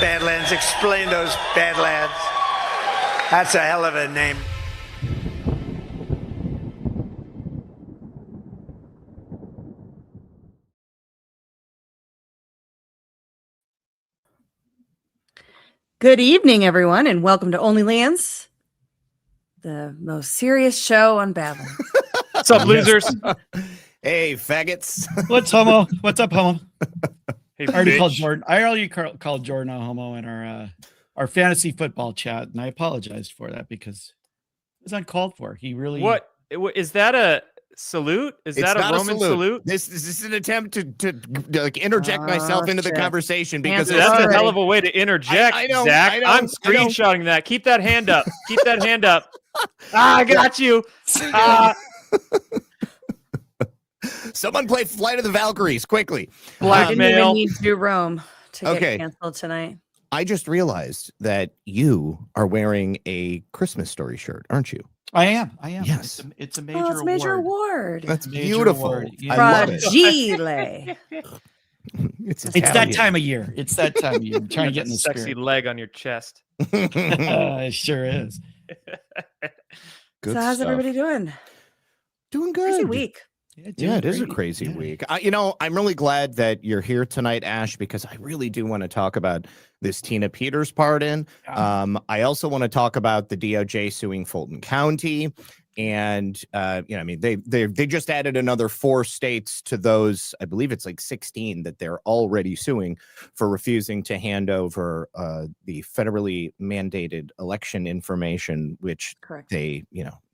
Badlands. Explain those Badlands. That's a hell of a name. Good evening, everyone, and welcome to OnlyLands, the most serious show on Badlands. What's up, losers? Hey, faggots. What's homo? What's up, homo? Hey, I already bitch. called Jordan. I already called Jordan a homo in our fantasy football chat, and I apologized for that because it was uncalled for. He really What is that a salute? Is It's that a not Roman salute? This is an attempt to like interject myself into the shit. conversation because Hands That's Sorry. a hell of a way to interject, I know, Zach. I know, I'm I know. screenshotting that. Keep that hand up. Keep that hand up. I got you. someone play Flight of the Valkyries quickly. I didn't even Blackmail. need to do Rome to Okay. get canceled tonight. I just realized that you are wearing a Christmas Story shirt, aren't you? I am. Yes. It's a major Oh, it's a major award. award. That's Major beautiful. award, yeah. I love it. Fragile. It's It's that Italian. time of year. It's that time of year. I'm trying to get in the Sexy spirit. leg on your chest. It sure is. Good So how's stuff. everybody doing? Doing Crazy good. week. Yeah, it is a great. crazy Yeah. week. I'm really glad that you're here tonight, Ash, because I really do want to talk about this Tina Peters pardon. Yeah. I also want to talk about the DOJ suing Fulton County. And they just added another 4 states to those. I believe it's like 16 that they're already suing for refusing to hand over the federally mandated election information, which Correct. they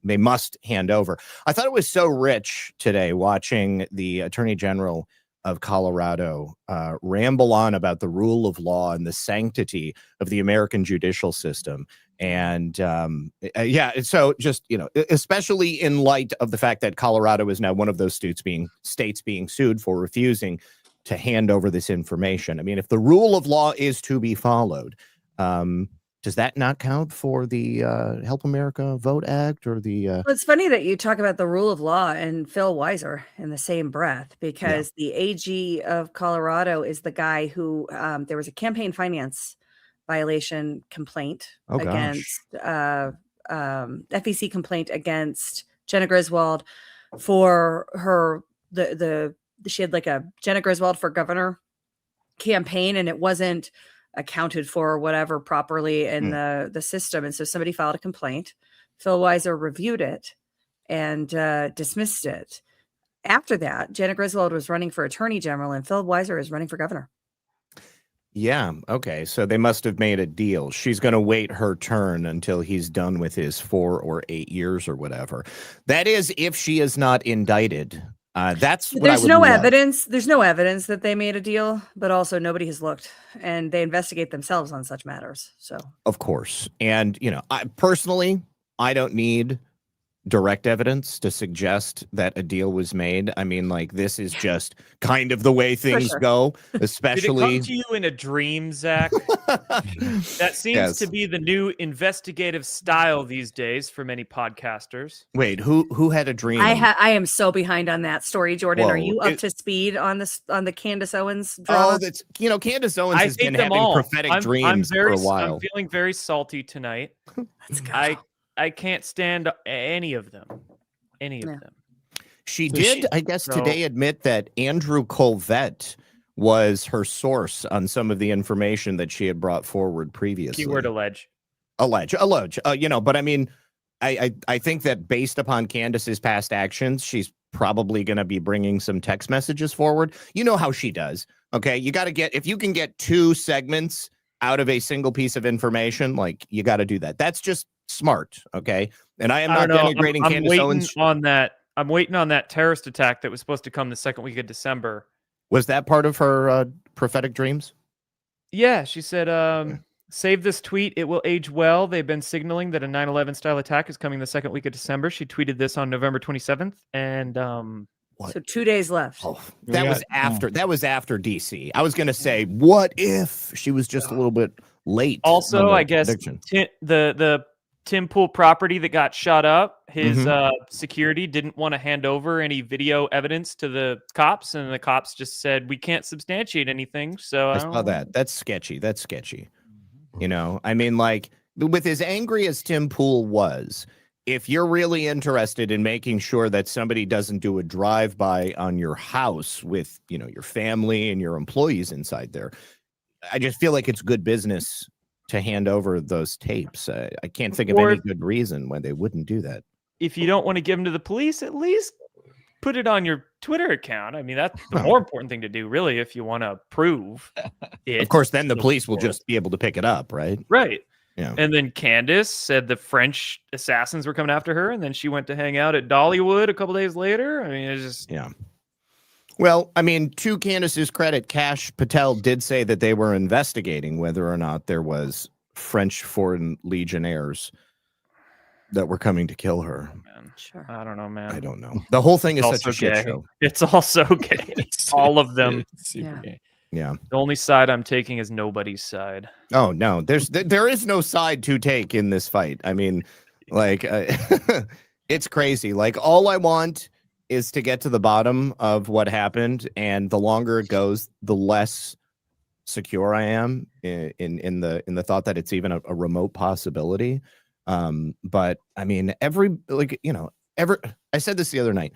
must hand over. I thought it was so rich today watching the Attorney General of Colorado ramble on about the rule of law and the sanctity of the American judicial system. And so just, especially in light of the fact that Colorado is now one of those states being sued for refusing to hand over this information. I mean, if the rule of law is to be followed, does that not count for the Help America Vote Act or the? Well, it's funny that you talk about the rule of law and Phil Weiser in the same breath, because the AG of Colorado is the guy who there was a campaign finance violation complaint against FEC complaint against Jenna Griswold for her she had like a Jenna Griswold for governor campaign, and it wasn't accounted for or whatever properly in the system, and so somebody filed a complaint. Phil Weiser reviewed it and dismissed it. After that, Jenna Griswold was running for attorney general, and Phil Weiser is running for governor. Yeah. Okay. So they must have made a deal. She's going to wait her turn until he's done with his 4 or 8 years or whatever. That is, if she is not indicted. That's what There's I would no love. evidence. There's no evidence that they made a deal, but also nobody has looked, and they investigate themselves on such matters. So, Of course. And, I personally don't need direct evidence to suggest that a deal was made. I mean, like, this is just kind of the way things sure. go, Did it especially. come to you in a dream, Zach? That seems Yes. to be the new investigative style these days for many podcasters. Wait, who had a dream? I am so behind on that story, Jordan. Are Whoa, you up it- to speed on the Candace Owens drama? Oh, that's Candace Owens I has hate been them having all. prophetic dreams for a while. I'm feeling very salty tonight. Let's go. I can't stand any of them. Any of Yeah. them. She So did, she- I guess, so- today admit that Andrew Colvette was her source on some of the information that she had brought forward previously. Keyword allege. Allege. But I mean, I think that based upon Candace's past actions, she's probably going to be bringing some text messages forward. You know how she does. Okay. You got to if you can get 2 segments out of a single piece of information, like, you got to do that. That's just smart. Okay. And I am not denigrating I'm Candace waiting Owens. on that. I'm waiting on that terrorist attack that was supposed to come the second week of December. Was that part of her prophetic dreams? Yeah, she said, save this tweet. It will age well. They've been signaling that a 9/11 style attack is coming the second week of December. She tweeted this on November 27th. And What? So 2 days left. Oh, We that got- was after. That was after DC. I was going to say, what if she was just a little bit late? also, on the I guess prediction? the Tim Pool property that got shot up, his Mm-hmm. security didn't want to hand over any video evidence to the cops, and the cops just said, we can't substantiate anything. So I I saw don't- that. That's sketchy. You know, I mean, like, with as angry as Tim Pool was, if you're really interested in making sure that somebody doesn't do a drive-by on your house with, you know, your family and your employees inside there, I just feel like it's good business to hand over those tapes. I can't think of any good reason why they wouldn't do that. If you don't want to give them to the police, at least put it on your Twitter account. I mean, that's the more important thing to do, really, if you want to prove it. Of course, then the police will just be able to pick it up, right? Right. Yeah. And then Candace said the French assassins were coming after her, and then she went to hang out at Dollywood a couple days later. I mean, it's just... Yeah. Well, I mean, to Candace's credit, Kash Patel did say that they were investigating whether or not there was French foreign legionnaires that were coming to kill her. Man. Sure. I don't know, man. I don't know. The whole thing is It's such a shit show. It's also gay. All of them. Super gay. Yeah. The only side I'm taking is nobody's side. Oh, no. There is no side to take in this fight. I mean, like, it's crazy. Like, all I want is to get to the bottom of what happened, and the longer it goes, the less secure I am in the thought that it's even a remote possibility. But I mean, I said this the other night.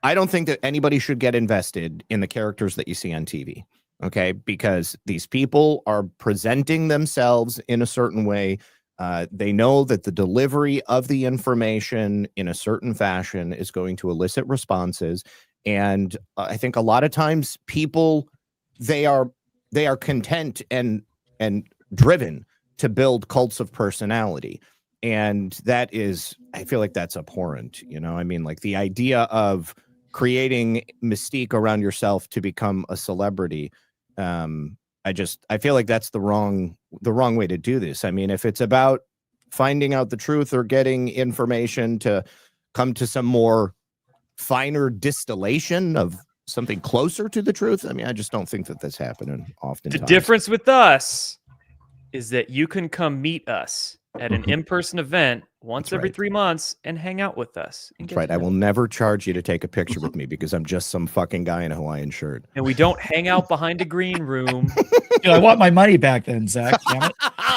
I don't think that anybody should get invested in the characters that you see on TV. Okay, because these people are presenting themselves in a certain way. They know that the delivery of the information in a certain fashion is going to elicit responses. And I think a lot of times people, they are content and driven to build cults of personality. And that is, I feel like that's abhorrent. You know, I mean, like the idea of creating mystique around yourself to become a celebrity. I feel like that's the wrong way to do this. I mean, if it's about finding out the truth or getting information to come to some more finer distillation of something closer to the truth, I mean, I just don't think that that's happening often. The difference with us is that you can come meet us at an in-person event once every 3 months and hang out with us. That's right. I will never charge you to take a picture with me because I'm just some fucking guy in a Hawaiian shirt. And we don't hang out behind a green room. Dude, I want my money back then, Zach. Damn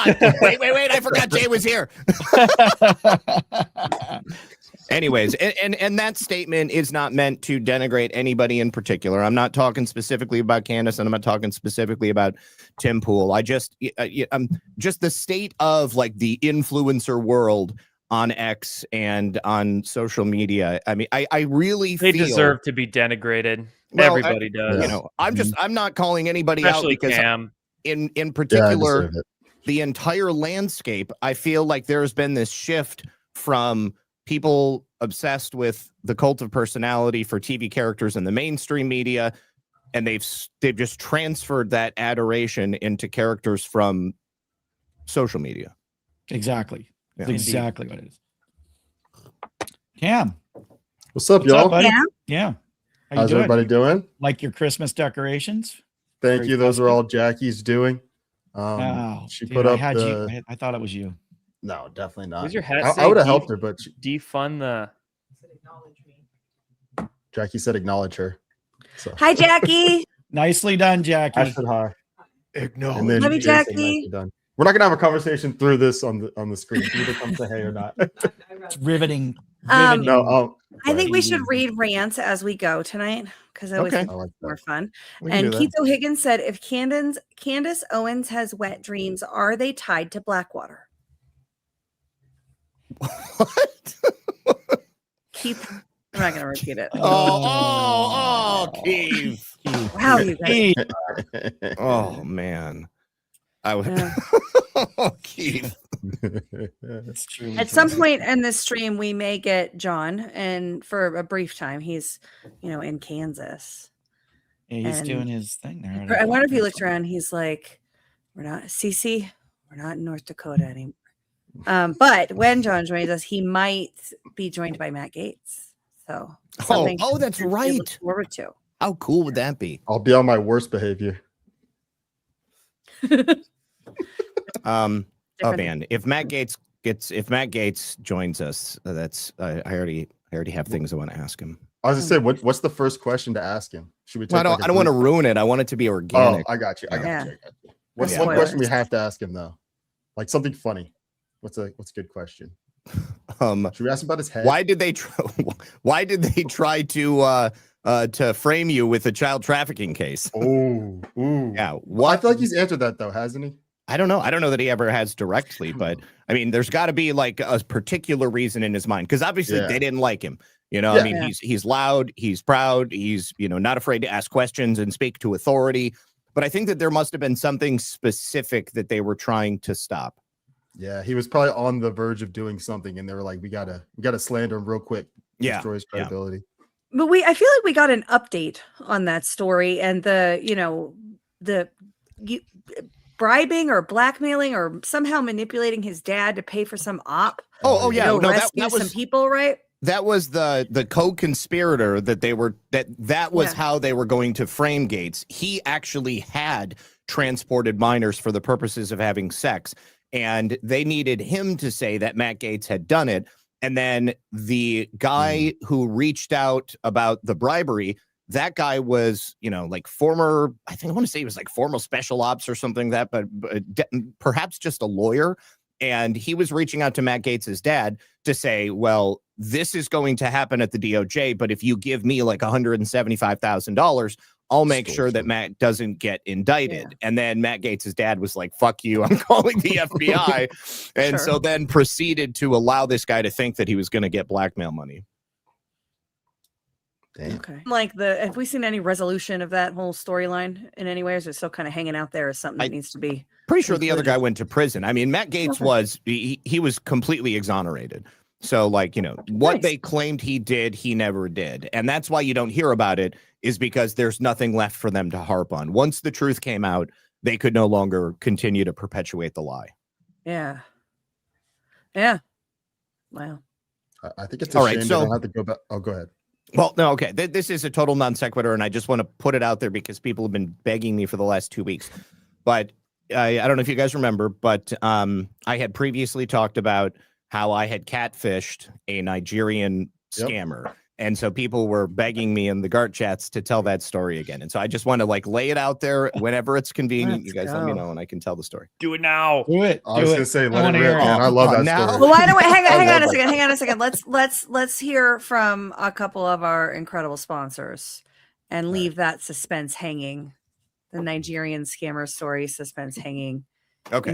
it. Wait. I forgot Jay was here. Anyways, and that statement is not meant to denigrate anybody in particular. I'm not talking specifically about Candace, and I'm not talking specifically about Tim Pool. Just the state of like the influencer world on X and on social media. I mean, I really they feel deserve to be denigrated. Well, Everybody does. You know, I'm not calling anybody Especially out because Cam. in particular, the entire landscape, I feel like there's been this shift from people obsessed with the cult of personality for TV characters in the mainstream media, and they've just transferred that adoration into characters from social media. Exactly. Yeah. That's exactly what it is. Cam. What's up, y'all? buddy? Yeah. Yeah. How you How's doing? everybody doing? Like your Christmas decorations? Thank Very you. Those are festive. all Jackie's doing. Wow. She Dude, put up I the... you. I thought it was you. No, definitely not. Where's your hat? I would have helped her, but Defund the... Jackie said acknowledge her. So Hi, Jackie. Nicely done, Jackie. I said hi. Acknowledge. And then Love you, Jay said Jackie. nicely done. We're not gonna have a conversation through this on the screen. Either come say hey or not. It's riveting. Um, riveting. No, I think we should read rants as we go tonight because I always Okay. think I like it's more that. fun. We can And do Keith O'Higgins said, if Candace Owens has wet dreams, are they tied to Blackwater? What? Keith, I'm not going to repeat it. Keith. Wow, you guys. that. Oh man. I would Yeah. Keith. It's true. At some point in this stream, we may get John, and for a brief time, he's, in Kansas. Yeah, he's and- doing his thing there. I wonder if he looked around. He's like, "We're not Cece. We're not in North Dakota anymore." But when John joins us, he might be joined by Matt Gates. So, something that's to look right. forward to. How cool would that be? I'll be on my worst behavior. Different- man, if Matt Gates joins us, that's I already have things I want to ask him. I was gonna say, what's the first question to ask him? Should we? Well, Take I don't want to ruin it. I want it to be Oh, organic. I got you. I got Yeah. you. What's Yeah. one question we have to ask him though? Like something funny. What's a good question? Should we ask him about his head? Why did they try to frame you with a child trafficking case? Ooh. Yeah. I feel like he's answered that though, hasn't he? I don't know. I don't know that he ever has directly, but I mean, there's got to be like a particular reason in his mind because obviously they didn't like him. You know, I mean, he's loud, he's proud, he's not afraid to ask questions and speak to authority. But I think that there must have been something specific that they were trying to stop. Yeah, he was probably on the verge of doing something, and they were like, "We gotta slander him real quick, destroy his credibility." But I feel like we got an update on that story and the bribing or blackmailing or somehow manipulating his dad to pay for some op. Rescue some people, right? That was the co-conspirator that they were that was how they were going to frame Gates. He actually had transported minors for the purposes of having sex, and they needed him to say that Matt Gates had done it. And then the guy who reached out about the bribery, that guy was, like former, I think I want to say he was like former special ops or something like that, but perhaps just a lawyer. And he was reaching out to Matt Gates's dad to say, well, this is going to happen at the DOJ, but if you give me like $175,000, I'll make sure that Matt doesn't get indicted. Yeah. And then Matt Gates's dad was like, fuck you, I'm calling the FBI. And so then proceeded to allow this guy to think that he was going to get blackmail money. Damn. Okay. Like have we seen any resolution of that whole storyline in any way? Or is it still kind of hanging out there as something that needs to be? Pretty sure the other guy went to prison. I mean, Matt Gates was completely exonerated. So like, what they claimed he did, he never did. And that's why you don't hear about it, is because there's nothing left for them to harp on. Once the truth came out, they could no longer continue to perpetuate the lie. Yeah. Yeah. Wow. I think it's a shame they don't have to go back. Oh, go ahead. Well, no, okay. This is a total non sequitur, and I just want to put it out there because people have been begging me for the last 2 weeks. But I don't know if you guys remember, but I had previously talked about how I had catfished a Nigerian scammer. And so people were begging me in the GART chats to tell that story again. And so I just want to like lay it out there whenever it's convenient. You guys let me know and I can tell the story. Do it now. Do it. I was going to say, let it rip, man. I love that story. Well, why don't we hang on a second. Let's hear from a couple of our incredible sponsors and leave that suspense hanging. The Nigerian scammer story suspense hanging. Okay.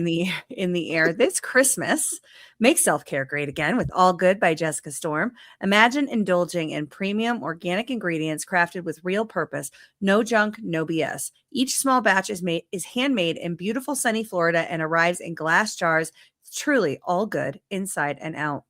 In the air this Christmas. Make self-care great again with All Good by Jessica Storm. Imagine indulging in premium organic ingredients crafted with real purpose. No junk, no BS. Each small batch is handmade in beautiful sunny Florida and arrives in glass jars. It's truly all good inside and out.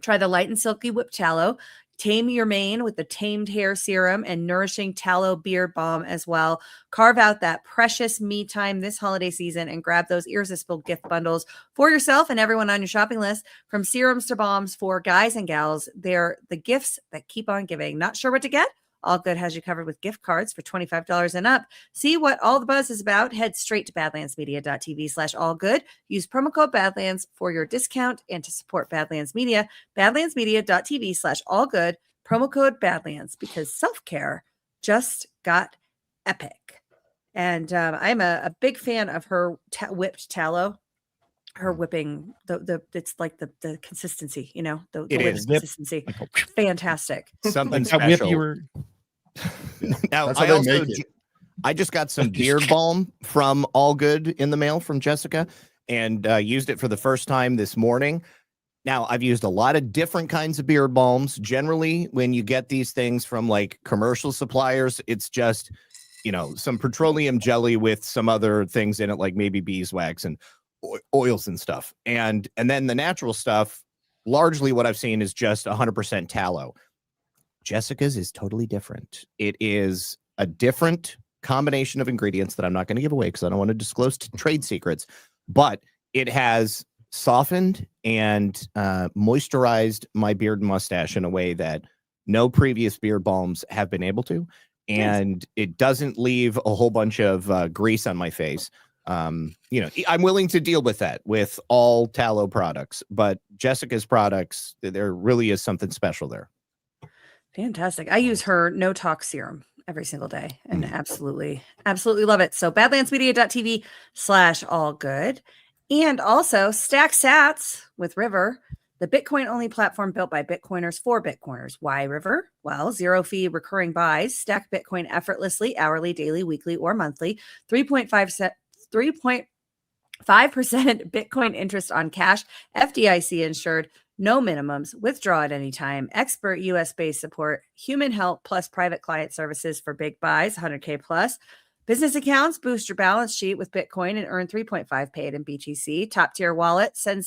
Try the light and silky whipped tallow. Tame your mane with the tamed hair serum and nourishing tallow beard balm as well. Carve out that precious me time this holiday season and grab those irresistible gift bundles for yourself and everyone on your shopping list. From serums to balms for guys and gals, they're the gifts that keep on giving. Not sure what to get? All Good has you covered with gift cards for $25 and up. See what all the buzz is about? Head straight to badlandsmedia.tv/allgood. Use promo code Badlands for your discount and to support Badlands Media. Badlandsmedia.tv/allgood. Promo code Badlands, because self-care just got epic. And I'm a big fan of her whipped tallow. Her whipping it's like the consistency, the consistency. Fantastic. Something like special. Now I just got some beard balm from All Good in the mail from Jessica and used it for the first time this morning. Now I've used a lot of different kinds of beard balms. Generally, when you get these things from like commercial suppliers, it's just, some petroleum jelly with some other things in it, like maybe beeswax and oils and stuff. And then the natural stuff, largely what I've seen is just 100% tallow. Jessica's is totally different. It is a different combination of ingredients that I'm not going to give away because I don't want to disclose trade secrets, but it has softened and moisturized my beard and mustache in a way that no previous beard balms have been able to. And it doesn't leave a whole bunch of grease on my face. I'm willing to deal with that with all tallow products, but Jessica's products, there really is something special there. Fantastic. I use her no talk serum every single day and absolutely love it. So badlandsmedia.tv/allgood. And also Stack Sats with River, the Bitcoin-only platform built by Bitcoiners for Bitcoiners. Why River? Well, zero fee recurring buys, stack Bitcoin effortlessly, hourly, daily, weekly, or monthly. 3.5% Bitcoin interest on cash, FDIC insured, no minimums, withdraw at any time, expert US-based support, human help plus private client services for big buys, 100K plus. Business accounts, boost your balance sheet with Bitcoin and earn 3.5 paid in BTC. Top tier wallet, send,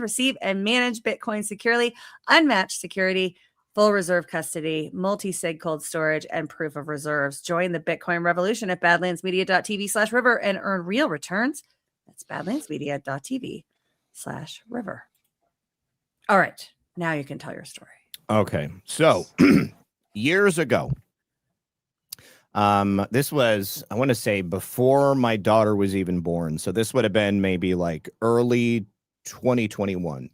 receive, and manage Bitcoin securely. Unmatched security, full reserve custody, multi-sig cold storage, and proof of reserves. Join the Bitcoin revolution at badlandsmedia.tv/river and earn real returns. That's badlandsmedia.tv/river. All right, now you can tell your story. Okay, so years ago, this was, I want to say, before my daughter was even born. So this would have been maybe like early 2021.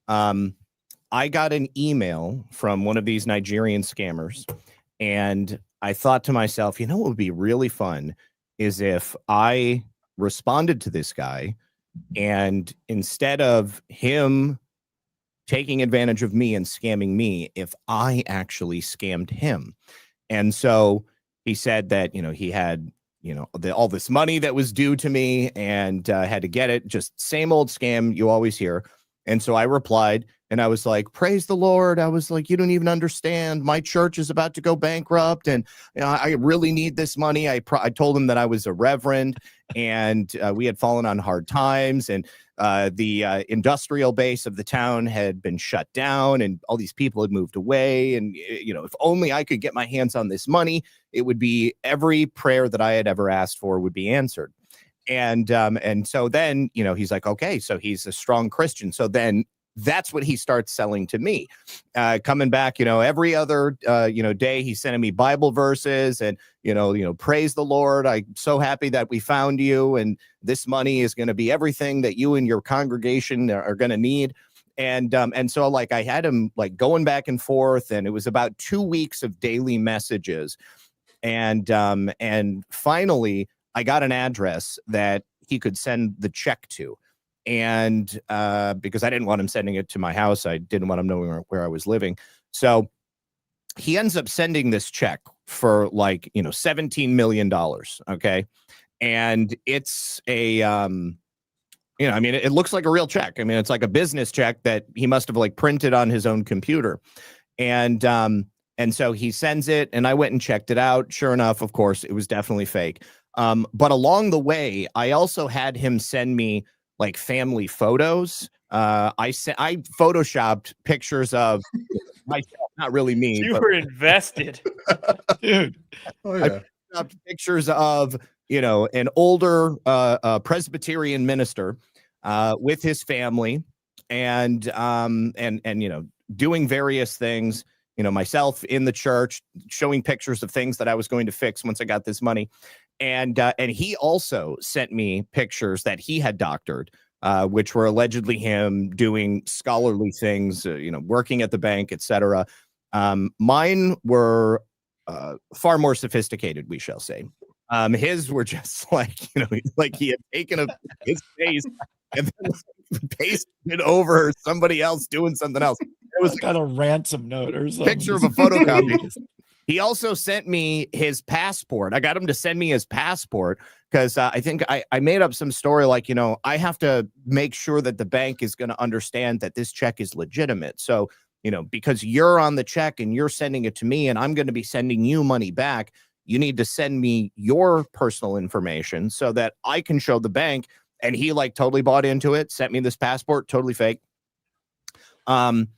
I got an email from one of these Nigerian scammers, and I thought to myself, you know what would be really fun is if I responded to this guy, and instead of him taking advantage of me and scamming me, if I actually scammed him. And so he said that, he had, all this money that was due to me and had to get it. Just same old scam you always hear. And so I replied and I was like, praise the Lord. I was like, you don't even understand. My church is about to go bankrupt and I really need this money. I told him that I was a reverend and we had fallen on hard times, and the industrial base of the town had been shut down and all these people had moved away. And, if only I could get my hands on this money, it would be every prayer that I had ever asked for would be answered. And so then, he's like, okay, so he's a strong Christian. So then that's what he starts selling to me, coming back, every other, day he's sending me Bible verses and, praise the Lord. I'm so happy that we found you. And this money is going to be everything that you and your congregation are going to need. And so like I had him like going back and forth, and it was about 2 weeks of daily messages. And finally I got an address that he could send the check to. And because I didn't want him sending it to my house, I didn't want him knowing where I was living. So he ends up sending this check for like, $17 million. Okay. And it's a, it looks like a real check. I mean, it's like a business check that he must have like printed on his own computer. And so he sends it, and I went and checked it out. Sure enough, of course, it was definitely fake. But along the way, I also had him send me like family photos. I photoshopped pictures of myself, not really me. You were invested, Dude. Oh yeah. I photoshopped pictures of, an older Presbyterian minister with his family and doing various things, myself in the church, showing pictures of things that I was going to fix once I got this money. And he also sent me pictures that he had doctored, which were allegedly him doing scholarly things, working at the bank, etc. Mine were far more sophisticated, we shall say. His were just like, like he had taken his face and then pasted it over somebody else doing something else. It was kind of ransom note or something. Picture of a photocopy. He also sent me his passport. I got him to send me his passport because I think I made up some story like, I have to make sure that the bank is going to understand that this check is legitimate. So, because you're on the check and you're sending it to me and I'm going to be sending you money back, you need to send me your personal information so that I can show the bank. And he like totally bought into it, sent me this passport, totally fake. And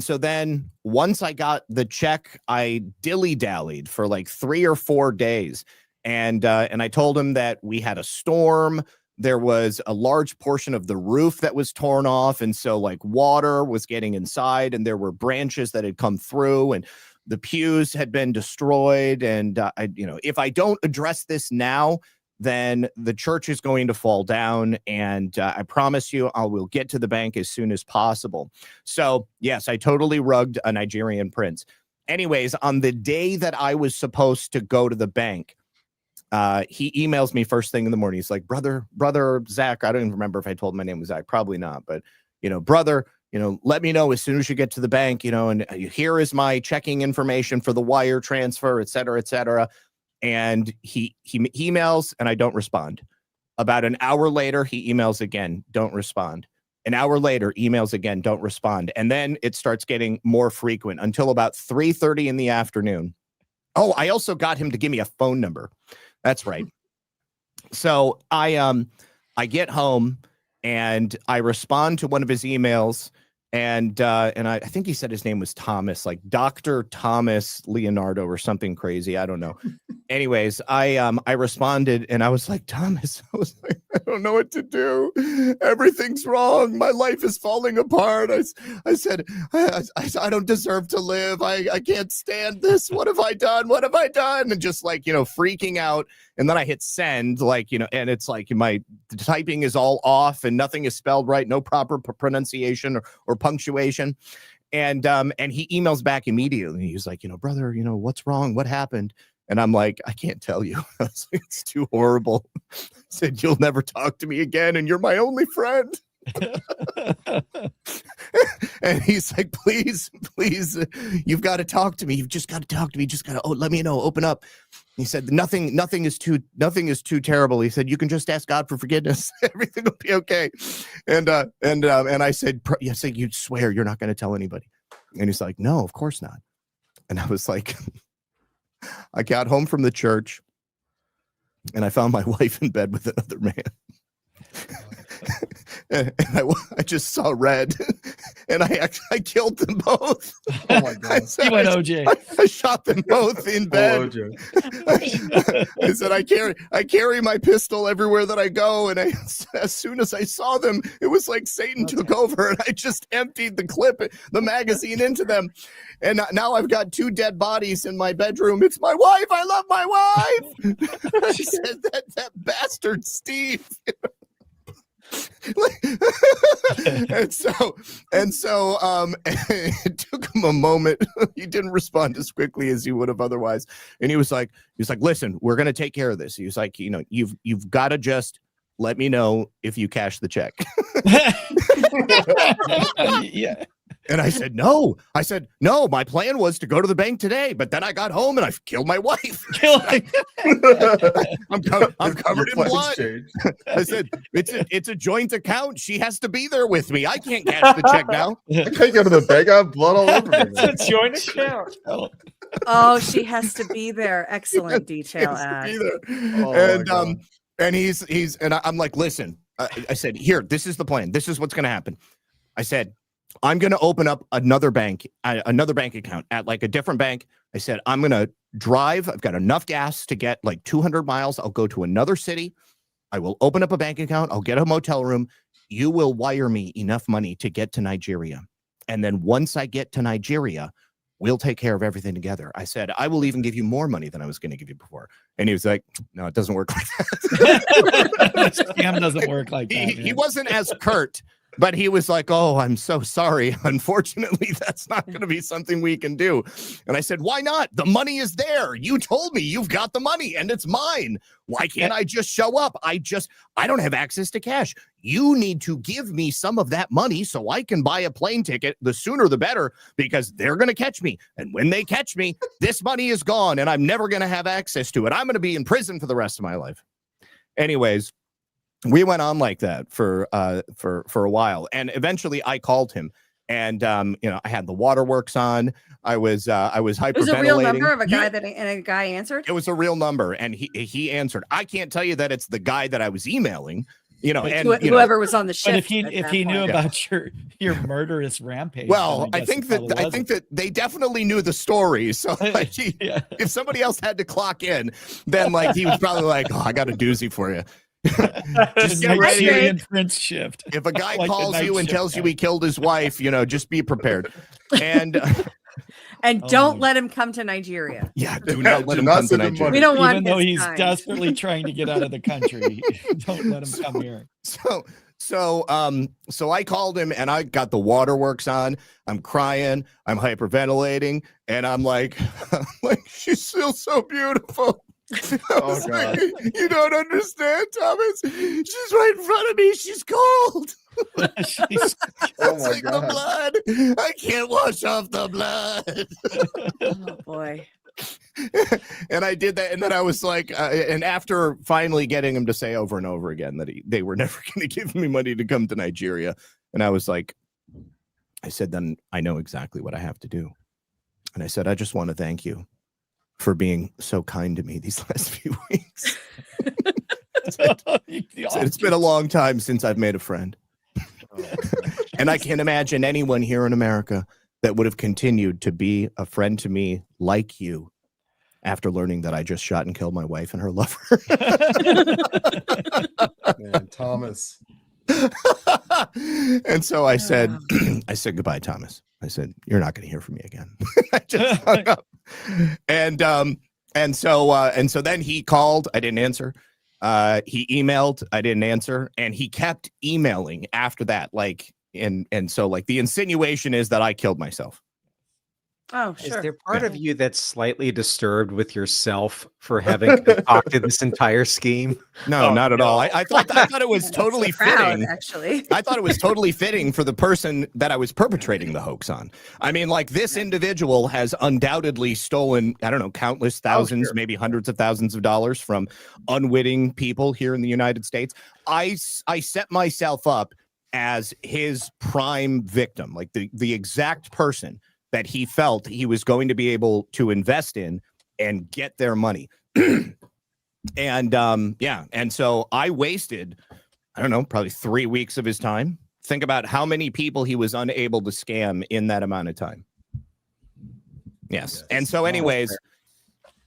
so then once I got the check, I dilly-dallied for like 3 or 4 days. And I told him that we had a storm. There was a large portion of the roof that was torn off. And so like water was getting inside, and there were branches that had come through, and the pews had been destroyed. And if I don't address this now, then the church is going to fall down. And I promise you, I will get to the bank as soon as possible. So, yes, I totally rugged a Nigerian prince. Anyways, on the day that I was supposed to go to the bank, he emails me first thing in the morning. He's like, brother Zach. I don't even remember if I told him my name was Zach. Probably not. But, brother, let me know as soon as you get to the bank, and here is my checking information for the wire transfer, et cetera, et cetera. And he emails and I don't respond. About an hour later, he emails again, don't respond. An hour later, emails again, don't respond. And then it starts getting more frequent until about 3:30 in the afternoon. Oh, I also got him to give me a phone number. That's right. So I get home and I respond to one of his emails, and I think he said his name was Thomas, like Dr. Thomas Leonardo or something crazy. I don't know. Anyways, I responded and I was like, Thomas, I was like, I don't know what to do. Everything's wrong. My life is falling apart. I said, I don't deserve to live. I can't stand this. What have I done? What have I done? And just like, freaking out. And then I hit send, and it's like the typing is all off and nothing is spelled right. No proper pronunciation or punctuation. And he emails back immediately. He's like, brother, what's wrong? What happened? And I'm like, I can't tell you. I was like, it's too horrible. I said, you'll never talk to me again, and you're my only friend. And he's like, please, you've got to talk to me. You've just got to talk to me. Just got to, let me know. Open up. He said, nothing is too terrible. He said, you can just ask God for forgiveness. Everything will be okay. And I said, you swear you're not going to tell anybody. And he's like, no, of course not. And I was like, I got home from the church and I found my wife in bed with another man. And I just saw red, and I killed them both. Oh my God! You went OJ. I shot them both in bed. I said I carry my pistol everywhere that I go, and as soon as I saw them, it was like Satan took over, and I just emptied the magazine into them, and now I've got 2 dead bodies in my bedroom. It's my wife. I love my wife. She said that bastard Steve. and so it took him a moment. He didn't respond as quickly as he would have otherwise, and he was like listen, we're going to take care of this. He was like, you've got to just let me know if you cash the check. Yeah. And I said, no, my plan was to go to the bank today, but then I got home and I killed my wife. I'm covered in blood. I said, it's a joint account. She has to be there with me. I can't cash the check now. I can't go to the bank. I have blood all over me. It's a joint account. Oh, she has to be there. Excellent detail. And he's and I'm like, listen, I said, here, this is the plan. This is what's going to happen. I said, I'm going to open up another bank account at like a different bank. I said, I'm going to drive. I've got enough gas to get like 200 miles. I'll go to another city. I will open up a bank account. I'll get a motel room. You will wire me enough money to get to Nigeria. And then once I get to Nigeria, we'll take care of everything together. I said, I will even give you more money than I was going to give you before. And he was like, no, it doesn't work like that. Scam doesn't work like that. He wasn't as curt. But he was like, oh, I'm so sorry. Unfortunately, that's not going to be something we can do. And I said, why not? The money is there. You told me you've got the money and it's mine. Why can't I just show up? I don't have access to cash. You need to give me some of that money so I can buy a plane ticket. The sooner the better, because they're going to catch me. And when they catch me, this money is gone and I'm never going to have access to it. I'm going to be in prison for the rest of my life. Anyways, we went on like that for a while, and eventually I called him, and I had the waterworks on. I was hyperventilating. It was a real number of a guy a guy answered. It was a real number, and he answered. I can't tell you that it's the guy that I was emailing. Whoever was on the ship. But if he knew about your murderous rampage, well, I think that they definitely knew the story. So like if somebody else had to clock in, then like he was probably like, oh, I got a doozy for you. Just get ready. Prince shift. If a guy calls you and tells you he killed his wife, just be prepared. And don't let him come to Nigeria. Yeah, do not let him come to Nigeria. We don't want Even though he's desperately trying to get out of the country. Don't let him come here. So I called him and I got the waterworks on. I'm crying. I'm hyperventilating, and I'm like, she's still so beautiful. Oh god. You don't understand, Thomas. She's right in front of me. She's cold. She's- Oh my Like the god. blood. I can't wash off the blood. Oh boy. And I did that, and then I was like, and after finally getting him to say over and over again that they were never going to give me money to come to Nigeria, and I was like, I said, then I know exactly what I have to do. And I said, I just want to thank you for being so kind to me these last few weeks. I said, it's been a long time since I've made a friend. And I can't imagine anyone here in America that would have continued to be a friend to me like you after learning that I just shot and killed my wife and her lover. Man, Thomas. And so I said, I said goodbye, Thomas. I said, you're not going to hear from me again. I just hung up. And so then he called. I didn't answer. He emailed. I didn't answer. And he kept emailing after that. So the insinuation is that I killed myself. Oh, Is sure. there part of you that's slightly disturbed with yourself for having concocted this entire scheme? No, not at all. I thought it was totally Proud, fitting. actually. I thought it was totally fitting for the person that I was perpetrating the hoax on. I mean, like, this individual has undoubtedly stolen, I don't know, countless thousands, maybe hundreds of thousands of dollars from unwitting people here in the United States. I set myself up as his prime victim, like the exact person that he felt he was going to be able to invest in and get their money. And so I wasted, I don't know, probably 3 weeks of his time. Think about how many people he was unable to scam in that amount of time. Yes. And so anyways,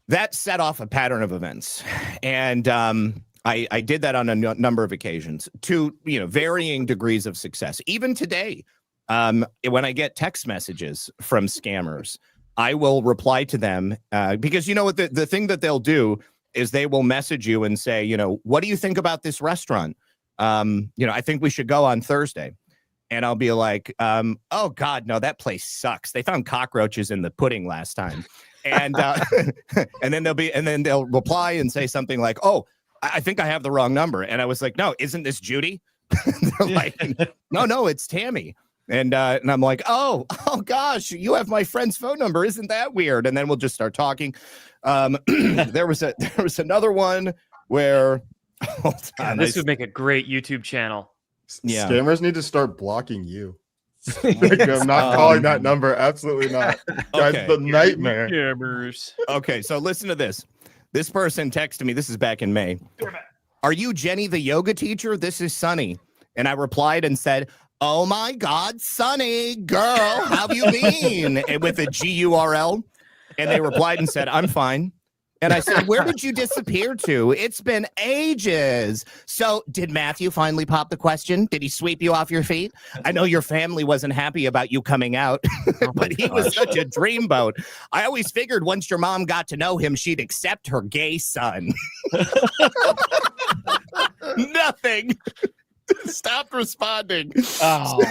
that set off a pattern of events. And I did that on a number of occasions to, varying degrees of success. Even today, when I get text messages from scammers, I will reply to them because what the thing that they'll do is they will message you and say, what do you think about this restaurant? I think we should go on Thursday. And I'll be like, oh God, no, that place sucks. They found cockroaches in the pudding last time. And and then they'll reply and say something like, oh, I think I have the wrong number. And I was like, no, isn't this Judy? They're like, no, it's Tammy. And I'm like, oh gosh, you have my friend's phone number. Isn't that weird? And then we'll just start talking. There was another one where this would make a great YouTube channel. Yeah. Scammers need to start blocking you. I'm not calling that number. Absolutely not. That's the nightmare. Scammers. Okay, so listen to this. This person texted me. This is back in May. Are you Jenny the yoga teacher? This is Sunny. And I replied and said, oh my God, Sunny, girl, how have you been? And with a GURL. And they replied and said, I'm fine. And I said, where did you disappear to? It's been ages. So did Matthew finally pop the question? Did he sweep you off your feet? I know your family wasn't happy about you coming out, but he was such a dreamboat. I always figured once your mom got to know him, she'd accept her gay son. Nothing. Stopped responding. Oh.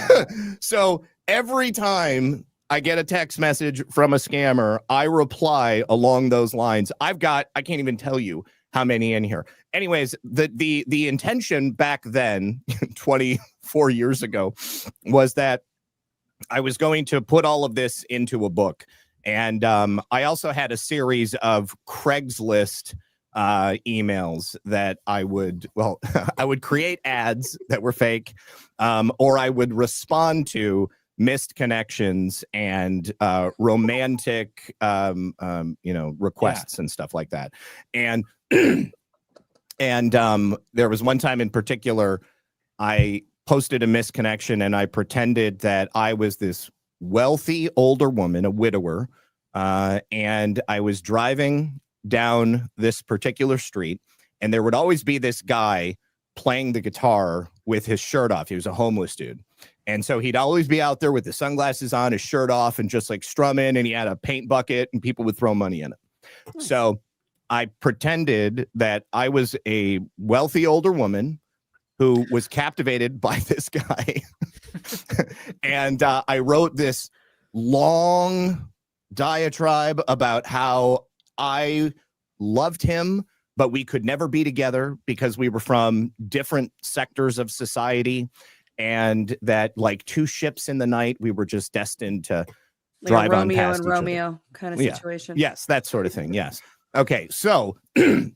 So every time I get a text message from a scammer, I reply along those lines. I can't even tell you how many in here. Anyways, the intention back then, 24 years ago, was that I was going to put all of this into a book. And I also had a series of Craigslist emails that I would create ads that were fake, or I would respond to missed connections and romantic requests and stuff like that. And there was one time in particular I posted a missed connection and I pretended that I was this wealthy older woman, a widower, and I was driving down this particular street, and there would always be this guy playing the guitar with his shirt off. He was a homeless dude. And so he'd always be out there with his sunglasses on, his shirt off, and just like strumming, and he had a paint bucket and people would throw money in it. So I pretended that I was a wealthy older woman who was captivated by this guy. And I wrote this long diatribe about how I loved him, but we could never be together because we were from different sectors of society, and that like two ships in the night, we were just destined to Like drive a on Romeo past and each other. Romeo kind of Yeah. situation. Yes, that sort of thing. Yes. Okay. So the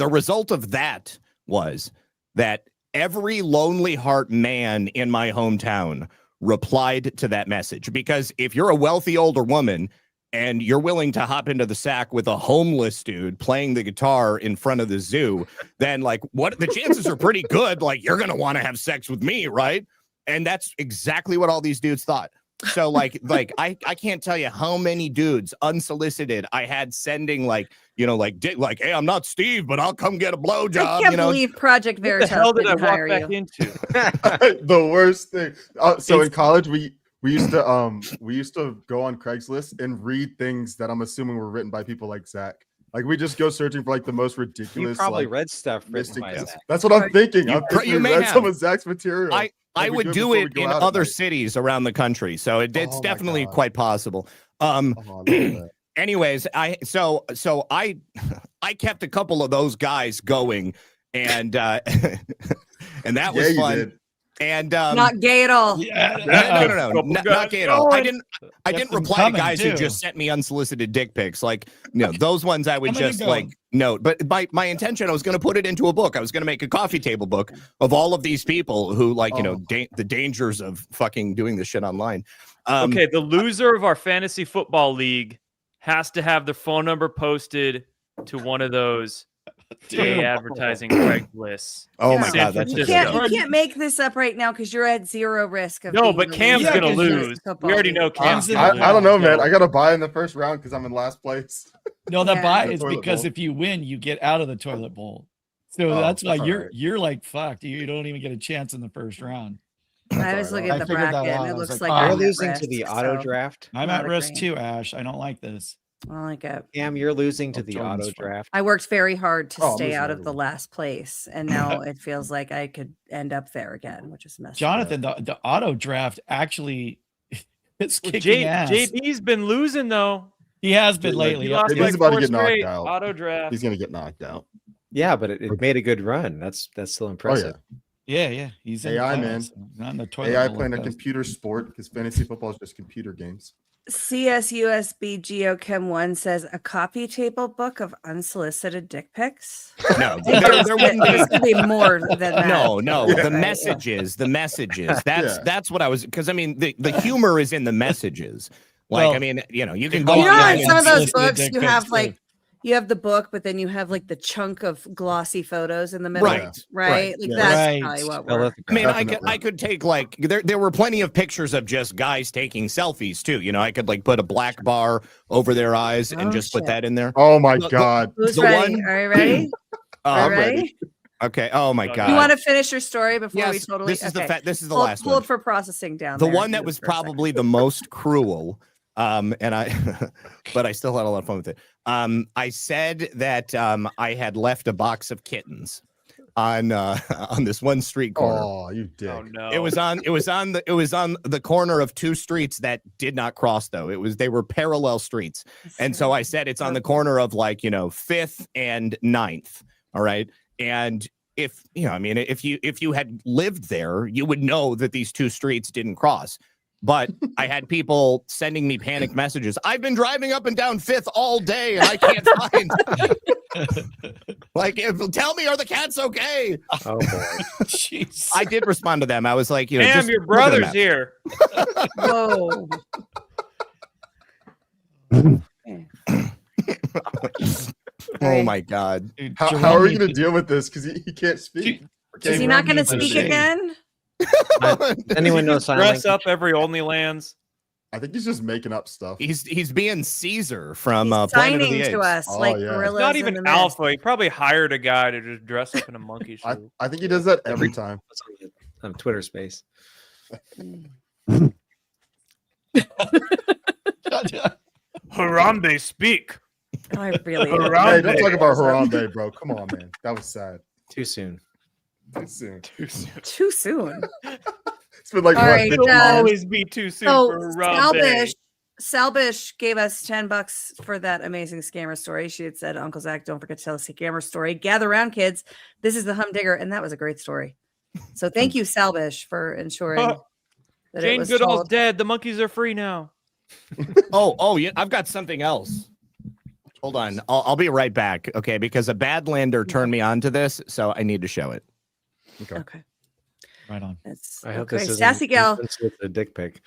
result of that was that every lonely heart man in my hometown replied to that message. Because if you're a wealthy older woman and you're willing to hop into the sack with a homeless dude playing the guitar in front of the zoo, then like what the chances are pretty good. Like you're going to want to have sex with me. Right. And that's exactly what all these dudes thought. So like I can't tell you how many dudes unsolicited I had sending like, you know, like, hey, I'm not Steve, but I'll come get a blowjob. I can't you know? believe Project What the Veritas hell did I didn't walk hire back you. into? The worst thing. So in college, we used to go on Craigslist and read things that I'm assuming were written by people like Zach. Like we just go searching for like the most ridiculous. You probably like, read stuff written mystic by things. Zach. That's what I'm thinking. I'm thinking you we may read some have. of Zach's material. I Like we would do do before we it go in out at other night. cities around the country. So it's Oh my definitely God. quite possible. Oh, I love that. Anyways, I kept a couple of those guys going, and and that was Yeah, you fun. did. And Not gay at all. Yeah. no, not gay at all. I didn't Kept them reply to coming, guys who too. just sent me unsolicited dick pics. Like, those ones I would Coming and just going. like note. But my intention, I was going to put it into a book. I was going to make a coffee table book of all of these people who like, the dangers of fucking doing this shit online. Okay, the loser of our fantasy football league has to have their phone number posted to one of those gay advertising Craigslist. Oh my Yeah. God, that's You can't make this up right now because you're at zero risk of No, being but the Cam's loser gonna of the lose. football We already league. know Cam's I- gonna lose. I don't know, man. so- I got to buy in the first round because I'm in last place. No, that Yeah. buy The is toilet because bowl. if you win, you get out of the toilet bowl. So Oh, that's why that's all right. you're like fucked. You don't even get a chance in the first round. I was looking I at the figured that bracket out. and I it was looks like, like oh. I'm You're at losing to risk, the auto so draft. I'm Not at risk agreeing. too, Ash. I don't like this. I don't like it. Cam, you're losing to Oh, the Jordan's auto fine. draft. I worked very hard to Oh, I'm stay losing out of the everyone. last place, and now it feels like I could end up there again, which is messed up. Jonathan, the auto draft actually is Well, kicking ass. JD's been losing though. He has been He lately. He Yep. lost He's like about to 4 get knocked straight. out. Auto draft. He's gonna get knocked out. Yeah, but it made a good run. That's still impressive. Yeah. He's in AI, the man. playoffs. Not in the toilet AI bowl playing a like us. computer sport because fantasy football is just computer games. CSUSB GeoChem1 says a coffee table book of unsolicited dick pics. No, there wouldn't be. There's gonna be more than that. No, Yeah. the Right, yeah. messages. That's Yeah. that's what I was, because I mean the humor is in the messages. Like, Well, I mean, you can you go You know know, Yeah, how online in and some of those unsolicited books dick you pics, have too. like you have the book, but then you have like the chunk of glossy photos in the middle, Right, right? Like yeah. that's Right. probably what Spell we're. it. I mean, Definitely. I could take like there were plenty of pictures of just guys taking selfies too. You know, I could like put a black bar over their eyes and Oh, just put shit. that in there. Oh my Look, God. Who's The ready? one- Are you ready? Are I'm you ready. ready? Okay. Oh my You God. You want to finish your story before we Yes, totally? this is the okay. this is the Hold, last hold one. for processing down The there. one Do that this was for a second. probably the most cruel, and I but I still had a lot of fun with it. I said that I had left a box of kittens on this one street corner. Oh, you dick. Oh no. It was on the corner of two streets that did not cross though. They were parallel streets. And so I said it's on the corner of like, 5th and 9th. All right. And if you had lived there, you would know that these two streets didn't cross. But I had people sending me panic messages. I've been driving up and down 5th all day and I can't find. Tell me, are the cats okay? Oh boy. Jeez. I did respond to them. I was like, Damn, just your look at the brother's map. here. Whoa. Oh my God. Dude, How are we Jerome gonna needs deal with this? Because he can't speak. Is he not going to Jerome needs speak sing. again? Anyone know sign Dress language? up every OnlyLands. I think he's just making up stuff. He's being Caesar from He's Planet of signing the to Apes. us Oh, like yeah. gorillas. Not in even the mist. alpha. He probably hired a guy to just dress up in a monkey suit. I think he does that every time. That's on Twitter Space. Harambe, speak. I really. Harambe. Hey, don't talk about Harambe, bro. Come on, man. That was sad. Too soon. Too soon. Too soon. It's been like All what, right, 50 Dad. It'll years? always be too soon So for Harambe. Salbish gave us $10 for that amazing scammer story. She had said, Uncle Zach, don't forget to tell us a scammer story. Gather around, kids. This is the Humdinger. And that was a great story. So thank you, Salbish, for ensuring that it Jane was Goodall's told. dead. The monkeys are free now. Oh, yeah. I've got something else. Hold on. I'll be right back. Okay. Because a Badlander turned me on to this. So I need to show it. Okay. Right on. That's I hope okay. this isn't Sassy Gal. with a dick pic.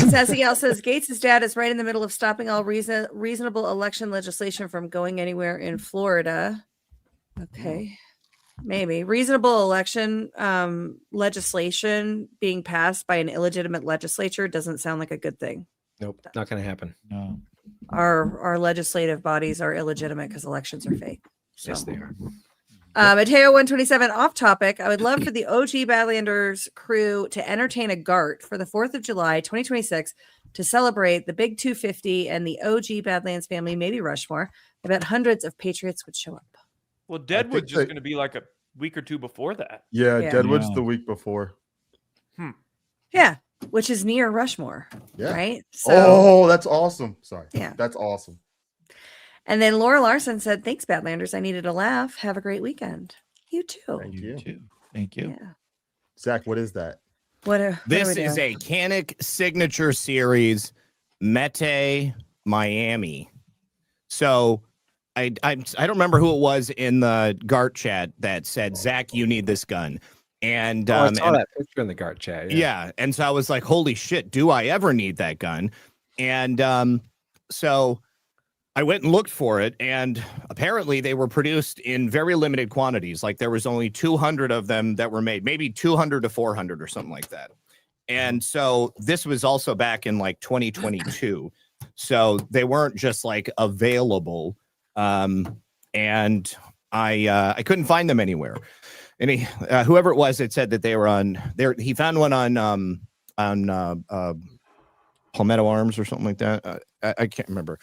Sassy Gal says Gates' dad is right in the middle of stopping all reasonable election legislation from going anywhere in Florida. Okay. Maybe reasonable election legislation being passed by an illegitimate legislature doesn't sound like a good thing. Nope, not going to happen. No. Our legislative bodies are illegitimate because elections are fake. So. Yes, they are. Mateo 127 off topic. I would love for the OG Badlanders crew to entertain a GART for the 4th of July 2026 to celebrate the big 250 and the OG Badlands family, maybe Rushmore. I bet hundreds of Patriots would show up. Well, Deadwood's just they- going to be like a week or two before that. Yeah, Yeah. Deadwood's Yeah. the week before. Yeah, which is near Rushmore, Yeah. right? So, Oh, that's awesome. Sorry. Yeah. That's awesome. and then Laura Larson said, "Thanks, Badlanders. I needed a laugh. Have a great weekend. You too. Thank You you. too. Thank you. Yeah. Zach, what is that? What are This we is doing? a Canic signature series, Mete Miami. So I don't remember who it was in the GART chat that said, Zach, you need this gun. And I saw and- that picture in the GART chat. yeah. And so I was like, holy shit, do I ever need that gun? And so I went and looked for it, and apparently they were produced in very limited quantities. Like there was only 200 of them that were made, maybe 200 to 400 or something like that. And so this was also back in like 2022. So they weren't just like available. And I couldn't find them anywhere. And whoever it was that said that they were on there, he found one on Palmetto Arms or something like that. I can't remember.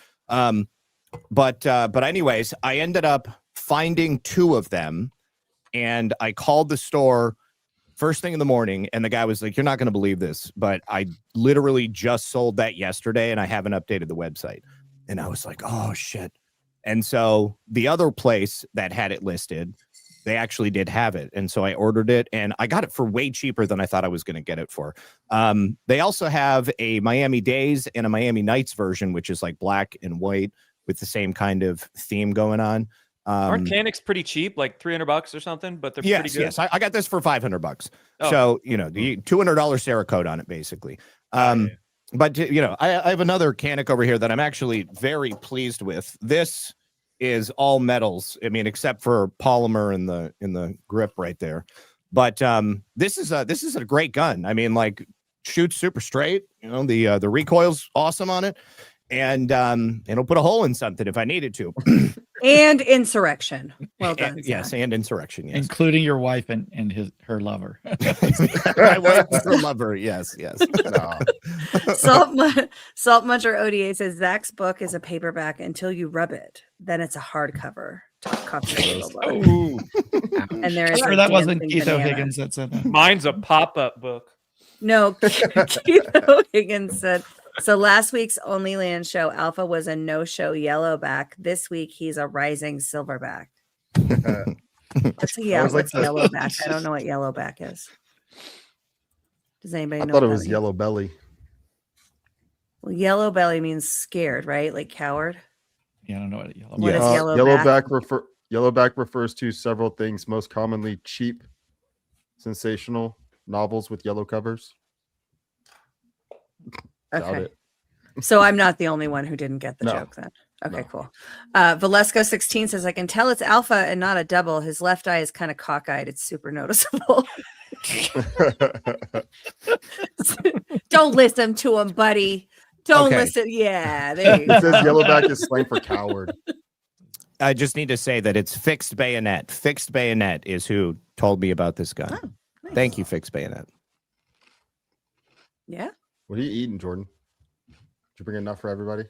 But anyways, I ended up finding 2 of them, and I called the store first thing in the morning, and the guy was like, "You're not going to believe this, but I literally just sold that yesterday, and I haven't updated the website." And I was like, "Oh shit!" And so the other place that had it listed, they actually did have it, and so I ordered it, and I got it for way cheaper than I thought I was going to get it for. They also have a Miami Days and a Miami Nights version, which is like black and white with the same kind of theme going on. Aren't Canics pretty cheap, like $300 or something? But they're Yes, pretty good. yes. I got this for $500. Oh. So, the $200 Cerakote on it, basically. Yeah. But, I have another Canic over here that I'm actually very pleased with. This is all metals. I mean, except for polymer in the grip right there. But this is a great gun. I mean, like, shoots super straight. The recoil's awesome on it. And it'll put a hole in something if I needed to. And insurrection. Well done. Yes, and insurrection. Yes. Including your wife and her lover. My wife is her lover. Yes. No. Salt Muncher ODA says Zach's book is a paperback until you rub it. Then it's a hardcover. Ooh. And there is Sure, a that wasn't dancing Keith banana. O'Higgins that said that. Mine's a pop-up book. No, Keith O'Higgins said. So last week's OnlyLands show, Alpha was a no-show yellowback. This week he's a rising silverback. What's like that. yellowback? I don't know what yellowback is. Does anybody I know? thought it what was that means? yellow belly. Well, yellow belly means scared, right? Like coward. Yeah, I don't know what yellow. What is means. Yellowback refers to several things, most commonly cheap, sensational novels with yellow covers. Doubt Okay. it. So I'm not the only one who didn't get the No. joke then. Okay, No. cool. Valesco 16 says, I can tell it's alpha and not a double. His left eye is kind of cockeyed. It's super noticeable. Don't listen to him, buddy. Don't Okay. listen. Yeah, there you It go. says yellowback is slang for coward. I just need to say that it's Fixed Bayonet. Fixed Bayonet is who told me about this gun. Oh, nice. Thank you, Fixed Bayonet. Yeah. What are you eating, Jordan? Did you bring enough for everybody?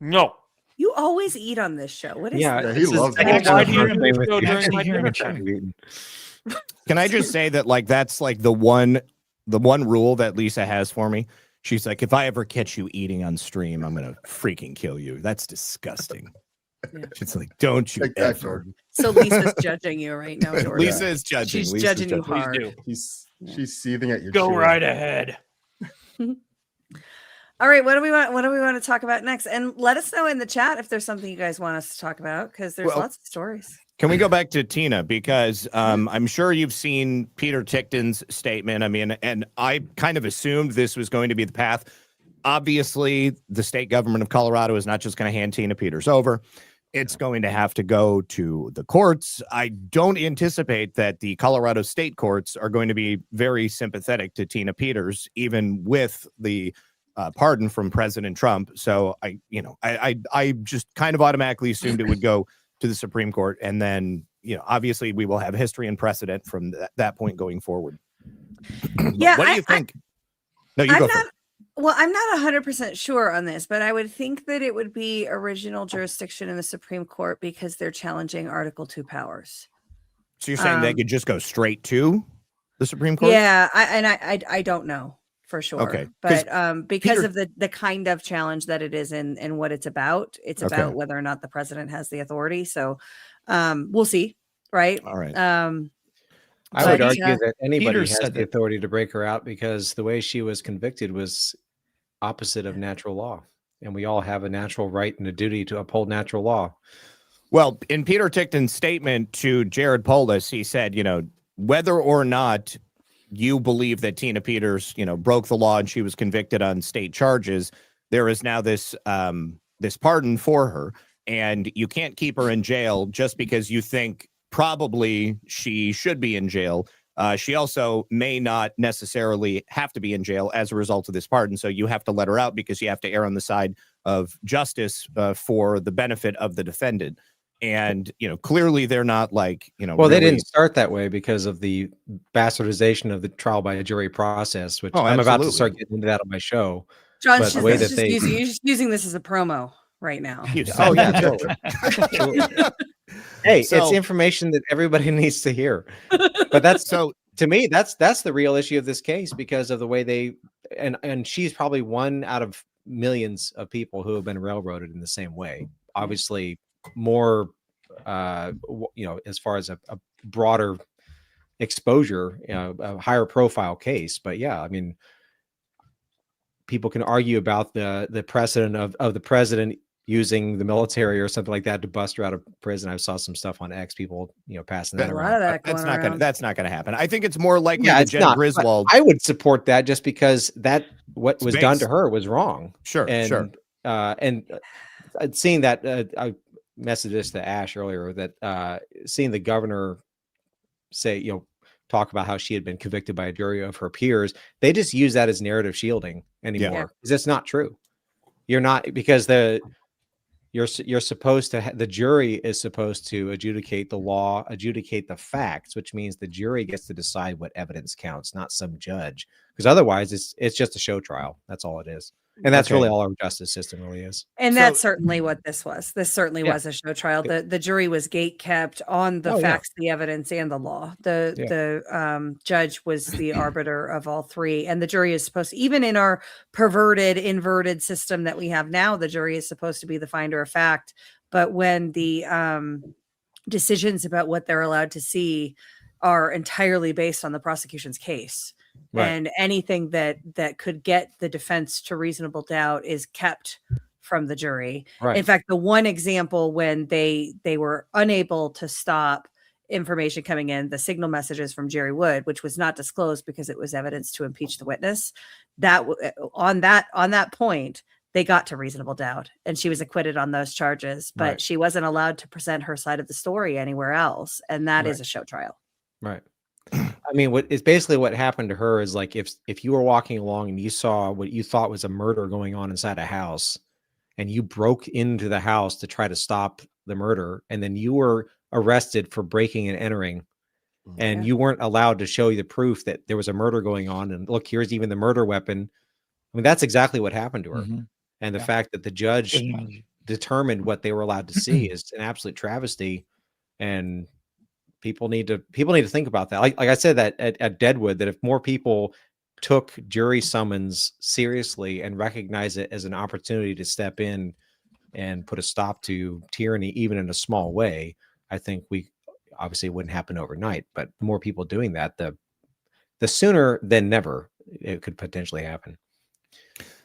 No. You always eat on this show. What is Yeah, Yeah, he this is loves second it. time Why I've do you been do with so you. during Actually my hearing dinner a chat. time? Can I just say that like that's like the one rule that Lisa has for me? She's like, if I ever catch you eating on stream, I'm gonna freaking kill you. That's disgusting. Yeah. She's like, don't you Take that, ever. Jordan. So Lisa's judging you right now, Jordan. Lisa is judging. She's Lisa's judging you Please hard. do. She's seething at your Go chin. right ahead. All right, what do we want to talk about next? And let us know in the chat if there's something you guys want us to talk about, because there's Well, lots of stories. Can we go back to Tina? Because I'm sure you've seen Peter Tichton's statement. I mean, and I kind of assumed this was going to be the path. Obviously, the state government of Colorado is not just going to hand Tina Peters over. It's going to have to go to the courts. I don't anticipate that the Colorado state courts are going to be very sympathetic to Tina Peters, even with the pardon from President Trump. So I just kind of automatically assumed it would go to the Supreme Court, and then obviously we will have history and precedent from that point going forward. Yeah, what do you think? No, you go first. Well, I'm not 100% sure on this, but I would think that it would be original jurisdiction in the Supreme Court because they're challenging Article 2 powers. So you're saying they could just go straight to the Supreme Court? Yeah, I don't know for sure. Okay, but because Peter- of the kind of challenge that it is and what it's about Okay. whether or not the president has the authority. So we'll see, right? All right. I But, would argue that anybody Peter has said the that- authority to break her out because the way she was convicted was opposite of natural law. And we all have a natural right and a duty to uphold natural law. Well, in Peter Tichton's statement to Jared Polis, he said, whether or not you believe that Tina Peters, broke the law and she was convicted on state charges, there is now this pardon for her, and you can't keep her in jail just because you think probably she should be in jail. She also may not necessarily have to be in jail as a result of this pardon. So you have to let her out because you have to err on the side of justice for the benefit of the defendant. And, clearly they're not like, Well, they didn't start that way because of the bastardization of the trial by a jury process, which I'm about to start getting into that on my show. John's But just, the way that's that just they- using, you're just using this as a promo right now. Oh, yeah, totally. Absolutely. Hey, So- it's information that everybody needs to hear. But that's So to me, that's the real issue of this case because of the way they and she's probably one out of millions of people who have been railroaded in the same way. Obviously, more as far as a broader exposure, a higher profile case. But yeah, I mean, people can argue about the precedent of the president using the military or something like that to bust her out of prison. I saw some stuff on X, people passing that A around. lot of that that's going around. that's not gonna happen. I think it's more likely Yeah, that it's Jen not. but Griswold. I would support that just because what was done to based. her was wrong. Sure. And seeing that, I messaged this to Ash earlier that seeing the governor say, talk about how she had been convicted by a jury of her peers, they just use that as narrative shielding anymore because it's not true. You're not because you're supposed to the jury is supposed to adjudicate the law, adjudicate the facts, which means the jury gets to decide what evidence counts, not some judge, because otherwise it's just a show trial. That's all it is. And that's really all our justice system really is. And So- that's certainly what this was. This certainly Yeah. was a show trial. The jury was gate kept on the Oh, yeah. facts, the evidence, and the law. The judge was the arbiter of all three, and the jury is supposed to, even in our perverted, inverted system that we have now, the jury is supposed to be the finder of fact. But when the decisions about what they're allowed to see are entirely based on the prosecution's case. Right. And anything that could get the defense to reasonable doubt is kept from the jury. Right. In fact, the one example when they were unable to stop information coming in, the signal messages from Jerry Wood, which was not disclosed because it was evidence to impeach the witness, that on that point, they got to reasonable doubt and she was acquitted on those charges, but Right. she wasn't allowed to present her side of the story anywhere else. And that is Right. a show trial. Right. I mean, it's basically what happened to her is like if you were walking along and you saw what you thought was a murder going on inside a house and you broke into the house to try to stop the murder and then you were arrested for breaking and entering and Yeah. you weren't allowed to show you the proof that there was a murder going on and look, here's even the murder weapon. I mean, that's exactly what happened to her. Mhm. And the Yeah. fact that the judge Good analogy. determined what they were allowed to see is an absolute travesty. And people need to think about that. Like I said that at Deadwood, that if more people took jury summons seriously and recognized it as an opportunity to step in and put a stop to tyranny, even in a small way, I think we obviously it wouldn't happen overnight. But the more people doing that, the sooner than never it could potentially happen.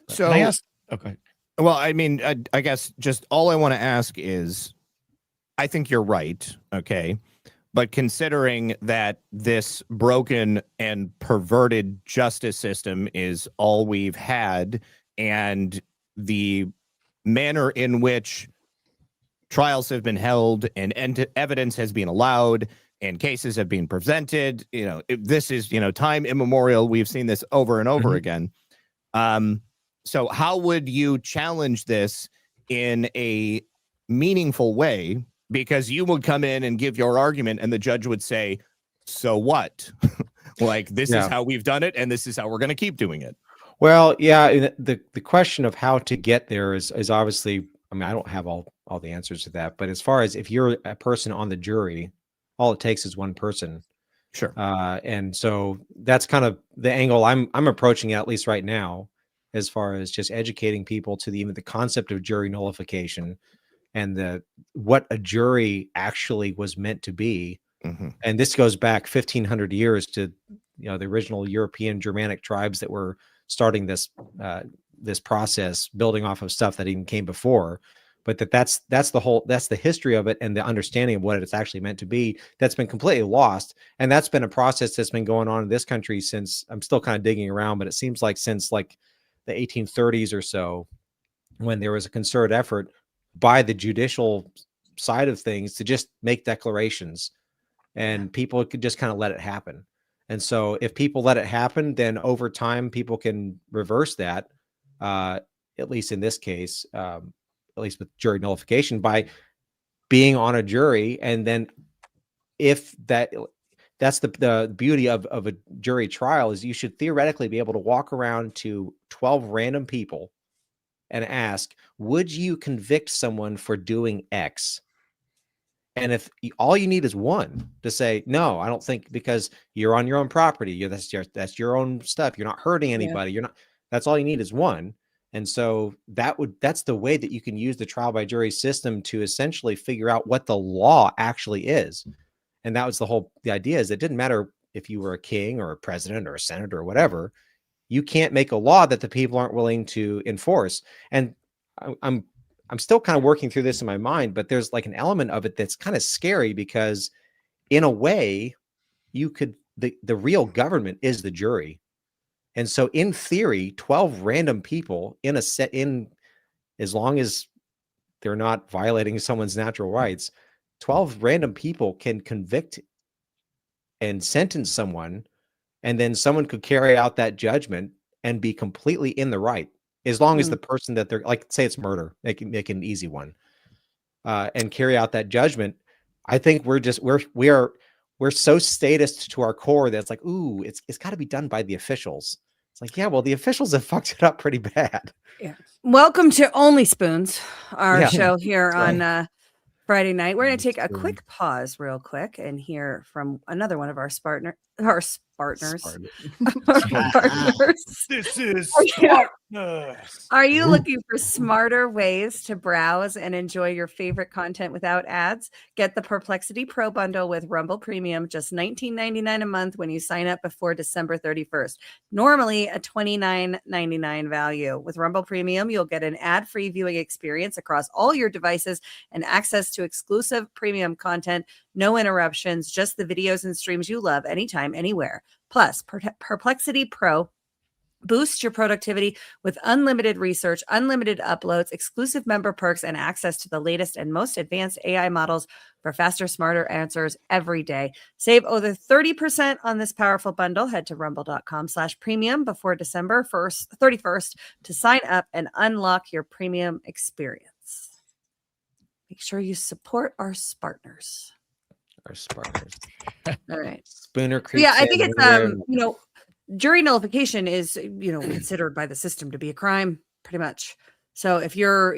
So, Can I ask? Okay. well, I mean, I guess just all I want to ask is, I think you're right, okay? But considering that this broken and perverted justice system is all we've had, and the manner in which trials have been held and evidence has been allowed and cases have been presented, this is, time immemorial. We've seen this over and over again. So how would you challenge this in a meaningful way? Because you would come in and give your argument and the judge would say, so what? Like, this is how we've done it and this is how we're going to keep doing it. Well, yeah, the question of how to get there is obviously, I mean, I don't have all the answers to that, but as far as if you're a person on the jury, all it takes is one person. Sure. And so that's kind of the angle I'm approaching, at least right now, as far as just educating people to even the concept of jury nullification and what a jury actually was meant to be. And this goes back 1,500 years to the original European Germanic tribes that were starting this process, building off of stuff that even came before. But that's the history of it and the understanding of what it's actually meant to be that's been completely lost. And that's been a process that's been going on in this country since, I'm still kind of digging around, but it seems like since like the 1830s or so, when there was a concerted effort by the judicial side of things to just make declarations, and people could just kind of let it happen. And so if people let it happen, then over time people can reverse that, at least in this case, at least with jury nullification, by being on a jury. And then if that's the beauty of a jury trial, is you should theoretically be able to walk around to 12 random people and ask, would you convict someone for doing X? And if all you need is one to say, no, I don't think, because you're on your own property, that's your own stuff, you're not hurting anybody, that's all you need is one. And so that's the way that you can use the trial by jury system to essentially figure out what the law actually is. And that was the idea, is it didn't matter if you were a king or a president or a senator or whatever, you can't make a law that the people aren't willing to enforce. And I'm still kind of working through this in my mind, but there's like an element of it that's kind of scary, because in a way the real government is the jury. And so in theory, 12 random people as long as they're not violating someone's natural rights, 12 random people can convict and sentence someone, and then someone could carry out that judgment and be completely in the right, as long as the person that they're, like, say it's murder, they can make an easy one, and carry out that judgment. I think we're so statist to our core that it's like, ooh, it's got to be done by the officials. It's like, yeah, well, the officials have fucked it up pretty bad. Yeah. Welcome to Only Spoons, our show here on Friday night. We're going to take a quick pause real quick and hear from another one of our partners. This is Are you looking for smarter ways to browse and enjoy your favorite content without ads? Get the Perplexity Pro bundle with Rumble Premium, just $19.99 a month when you sign up before December 31st. Normally a $29.99 value. With Rumble Premium, you'll get an ad-free viewing experience across all your devices and access to exclusive premium content. No interruptions, just the videos and streams you love anytime, anywhere. Plus, Perplexity Pro boost your productivity with unlimited research, unlimited uploads, exclusive member perks, and access to the latest and most advanced AI models for faster, smarter answers every day. Save over 30% on this powerful bundle. Head to rumble.com/premium before December 31st to sign up and unlock your premium experience. Make sure you support our Spartners. All right. Spooner Creek. Yeah, I think it's jury nullification is, considered by the system to be a crime, pretty much. So if you're,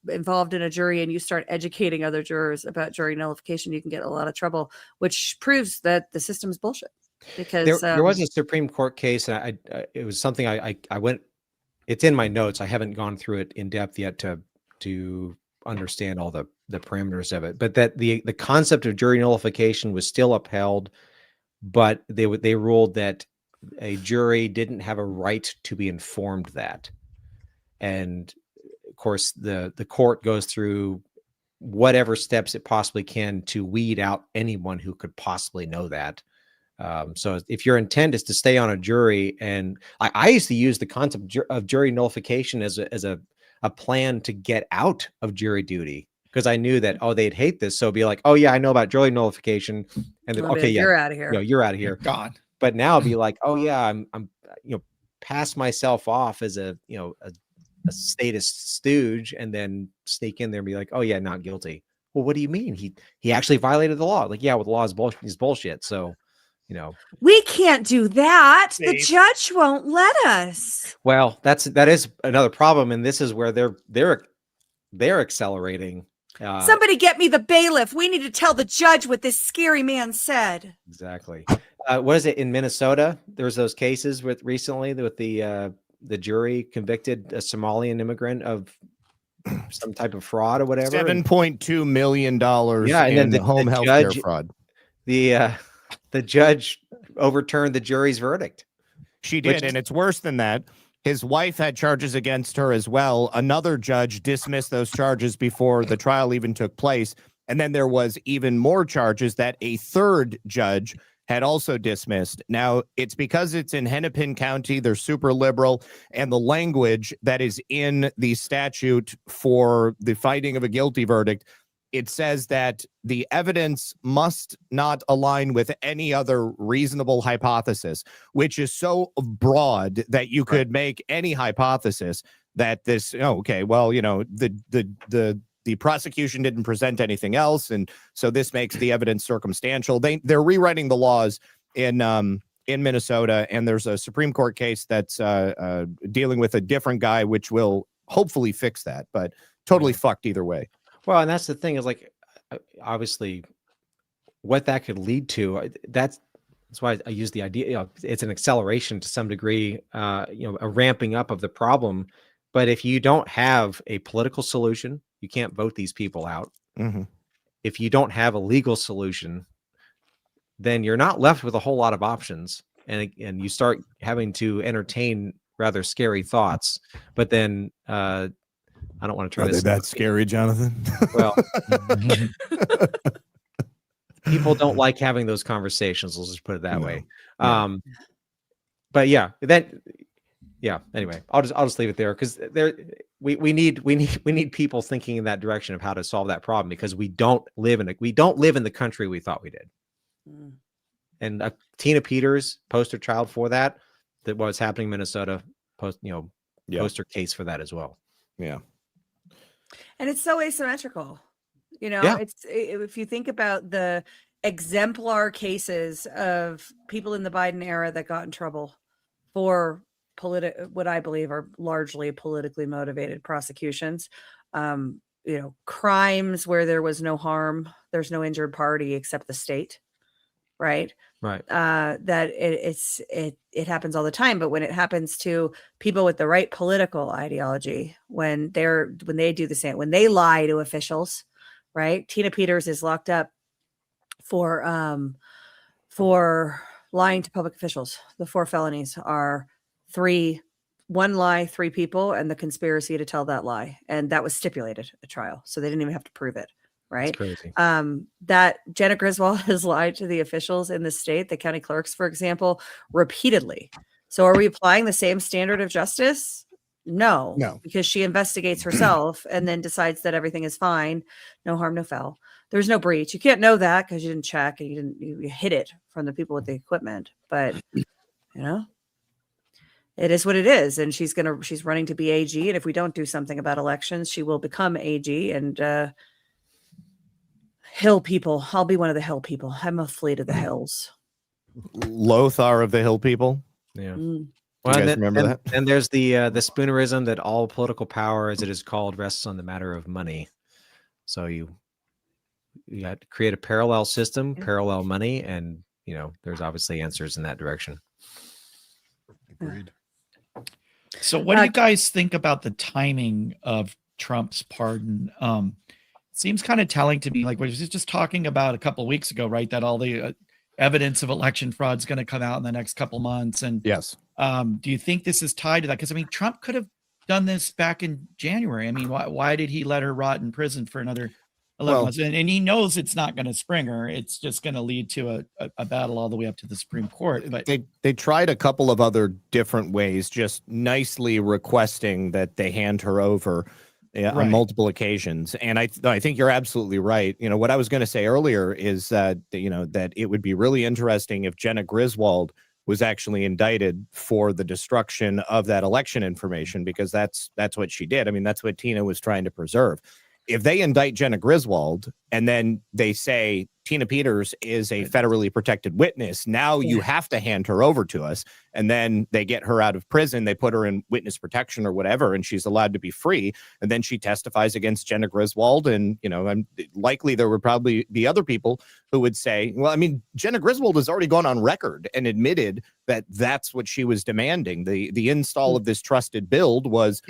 involved in a jury and you start educating other jurors about jury nullification, you can get a lot of trouble, which proves that the system's bullshit. because There was a Supreme Court case, and it was something I went. It's in my notes. I haven't gone through it in depth yet to understand all the parameters of it. But that the concept of jury nullification was still upheld, but they ruled that a jury didn't have a right to be informed that. And of course, the court goes through whatever steps it possibly can to weed out anyone who could possibly know that. So if your intent is to stay on a jury, and I used to use the concept of jury nullification as a plan to get out of jury duty, because I knew that, they'd hate this. So it'd be like, oh yeah, I know about jury nullification. And then, okay, yeah, you're out of here. You're out of here. God. But now it'd be like, oh yeah, I'm pass myself off as a statist stooge, and then sneak in there and be like, oh yeah, not guilty. Well, what do you mean? He actually violated the law. Like, yeah, well, the law is bullshit. So, we can't do that. The Safe. judge won't let us. well, that is another problem, and this is where they're accelerating. Somebody get me the bailiff. We need to tell the judge what this scary man said. Exactly. What is it in Minnesota? There's those cases recently with the jury convicted a Somalian immigrant of some type of fraud or whatever. $7.2 million Yeah, and then in home the health care judge- fraud. The judge overturned the jury's verdict. She did, Which- and it's worse than that. His wife had charges against her as well. Another judge dismissed those charges before the trial even took place. And then there was even more charges that a third judge had also dismissed. Now, it's because it's in Hennepin County. They're super liberal. And the language that is in the statute for the fighting of a guilty verdict, it says that the evidence must not align with any other reasonable hypothesis, which is so broad that you could make any hypothesis that this, the prosecution didn't present anything else, and so this makes the evidence circumstantial. They're rewriting the laws in Minnesota, and there's a Supreme Court case that's dealing with a different guy, which will hopefully fix that, but totally fucked either way. Well, and that's the thing is, like, obviously what that could lead to, that's why I use the idea, it's an acceleration to some degree, a ramping up of the problem. But if you don't have a political solution, you can't vote these people out. Mm-hmm. If you don't have a legal solution, then you're not left with a whole lot of options. And you start having to entertain rather scary thoughts. But then, I don't want to try Are this. they that scary, Jonathan? Well, people don't like having those conversations. Let's just put it that way. But yeah, anyway, I'll just leave it there, because we need people thinking in that direction of how to solve that problem, because we don't live in the country we thought we did. And Tina Peters, poster child for that what's happening in Minnesota, poster case for that as well. Yeah. And it's so asymmetrical. Yeah. If you think about the exemplar cases of people in the Biden era that got in trouble for what I believe are largely politically motivated prosecutions, crimes where there was no harm, there's no injured party except the state, right? Right. That it happens all the time. But when it happens to people with the right political ideology, when they do the same, when they lie to officials, right? Tina Peters is locked up for lying to public officials. The 4 felonies are 1 lie, 3 people, and the conspiracy to tell that lie. And that was stipulated at trial. So they didn't even have to prove it. Right. That's crazy. That Jenna Griswold has lied to the officials in the state, the county clerks, for example, repeatedly. So are we applying the same standard of justice? No, because she investigates herself and then decides that everything is fine. No harm, no foul. There's no breach. You can't know that because you didn't check and you hid it from the people with the equipment. But, it is what it is. And she's running to be AG. And if we don't do something about elections, she will become AG and, Hill people. I'll be one of the Hill people. I'm a fleet of the hills. Lothar of the Hill people. Yeah. You guys remember that? And there's the spoonerism that all political power, as it is called, rests on the matter of money. So you have to create a parallel system, parallel money, and there's obviously answers in that direction. Agreed. So what do you guys think about the timing of Trump's pardon? Seems kind of telling to me, like we were just talking about a couple of weeks ago, right? That all the evidence of election fraud is going to come out in the next couple months. And Yes. do you think this is tied to that? Because I mean, Trump could have done this back in January. I mean, why did he let her rot in prison for another 11 months? And he knows it's not going to spring her. It's just going to lead to a battle all the way up to the Supreme Court. But they tried a couple of other different ways, just nicely requesting that they hand her over on multiple occasions. And I think you're absolutely right. What I was going to say earlier is that it would be really interesting if Jenna Griswold was actually indicted for the destruction of that election information, because that's what she did. I mean, that's what Tina was trying to preserve. If they indict Jenna Griswold and then they say Tina Peters is a federally protected witness, now you have to hand her over to us, and then they get her out of prison, they put her in witness protection or whatever, and she's allowed to be free, and then she testifies against Jenna Griswold, and likely there would probably be other people who would say, well, I mean, Jenna Griswold has already gone on record and admitted that that's what she was demanding. The install of this trusted build was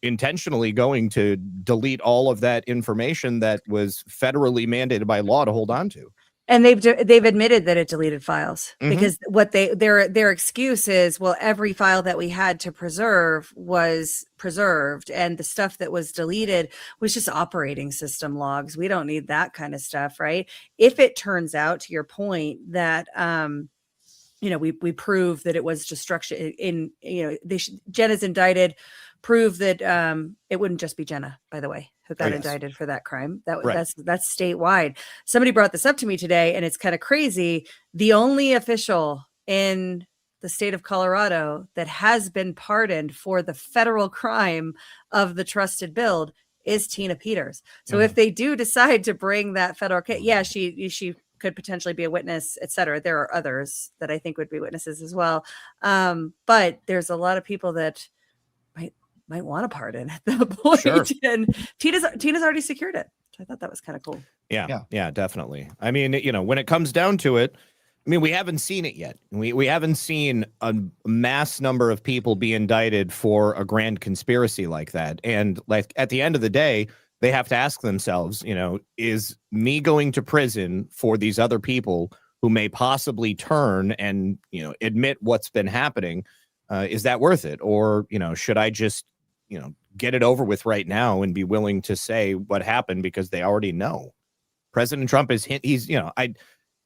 intentionally going to delete all of that information that was federally mandated by law to hold on to. And they've admitted that it deleted files, because what their excuse is, well, every file that we had to preserve was preserved, and the stuff that was deleted was just operating system logs. We don't need that kind of stuff, right? If it turns out, to your point, that we prove that it was destruction Jenna's indicted, prove that it wouldn't just be Jenna, by the way, who got indicted for that crime. That's statewide. Somebody brought this up to me today, and it's kind of crazy. The only official in the state of Colorado that has been pardoned for the federal crime of the trusted build is Tina Peters. So if they do decide to bring that federal case, she could potentially be a witness, et cetera. There are others that I think would be witnesses as well. But there's a lot of people that might want a pardon at that point. Sure. And Tina's already secured it. So I thought that was kind of cool. Yeah, definitely. I mean, when it comes down to it, I mean, we haven't seen it yet. We haven't seen a mass number of people be indicted for a grand conspiracy like that. And like at the end of the day, they have to ask themselves, is me going to prison for these other people who may possibly turn and, admit what's been happening? Is that worth it? Or, should I just, get it over with right now and be willing to say what happened, because they already know? President Trump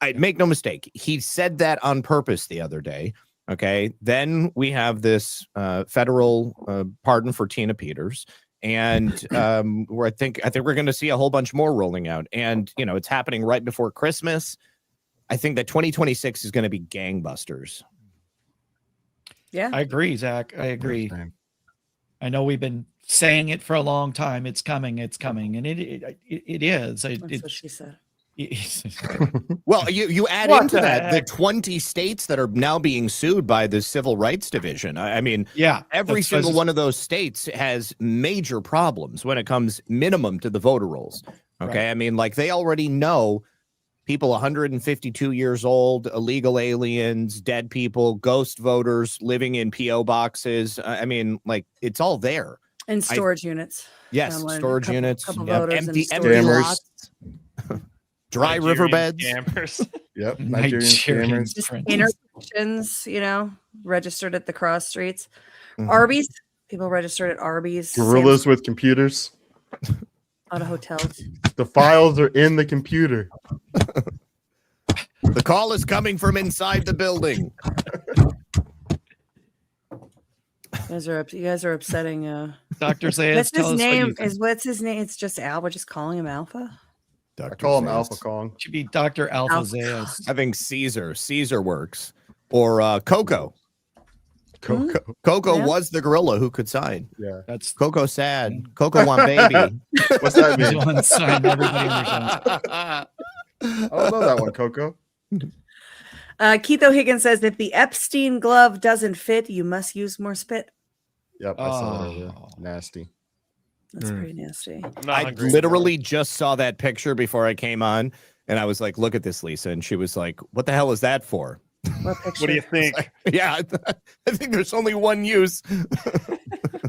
I'd make no mistake. He said that on purpose the other day. Okay. Then we have this federal pardon for Tina Peters. And where I think we're going to see a whole bunch more rolling out. And, it's happening right before Christmas. I think that 2026 is going to be gangbusters. Yeah, I agree, Zach. I agree. I know we've been saying it for a long time. It's coming. And it is. That's what she said. Well, you add into that the 20 states that are now being sued by the Civil Rights Division. I mean, every single one of those states has major problems when it comes minimum to the voter rolls. Okay. Right. I mean, like, they already know people 152 years old, illegal aliens, dead people, ghost voters living in PO boxes. I mean, like, it's all there. And storage units. Yes, storage units. Empty lots. Dry riverbeds. Yep. Nigerian scammers. Just intersections, registered at the cross streets. Arby's. People registered at Arby's. Gorillas with computers. Out of hotels. The files are in the computer. The call is coming from inside the building. You guys are upsetting. Dr. Zayas, what's his name? It's just Al. We're just calling him Alpha. I call him Alpha Kong. Should be Dr. Alpha Zayas. I think Caesar works. Or Coco. Coco was the gorilla who could sign. Yeah, that's Coco sad. Coco want baby. What's that mean? One sign, everybody understands. I don't know that one, Coco. Keith O'Higgins says, if the Epstein glove doesn't fit, you must use more spit. Yep, I saw that. Nasty. That's pretty nasty. I literally just saw that picture before I came on, And I was like, look at this, Lisa. And she was like, what the hell is that for? What picture? What do you think? Like, yeah, I think there's only one use.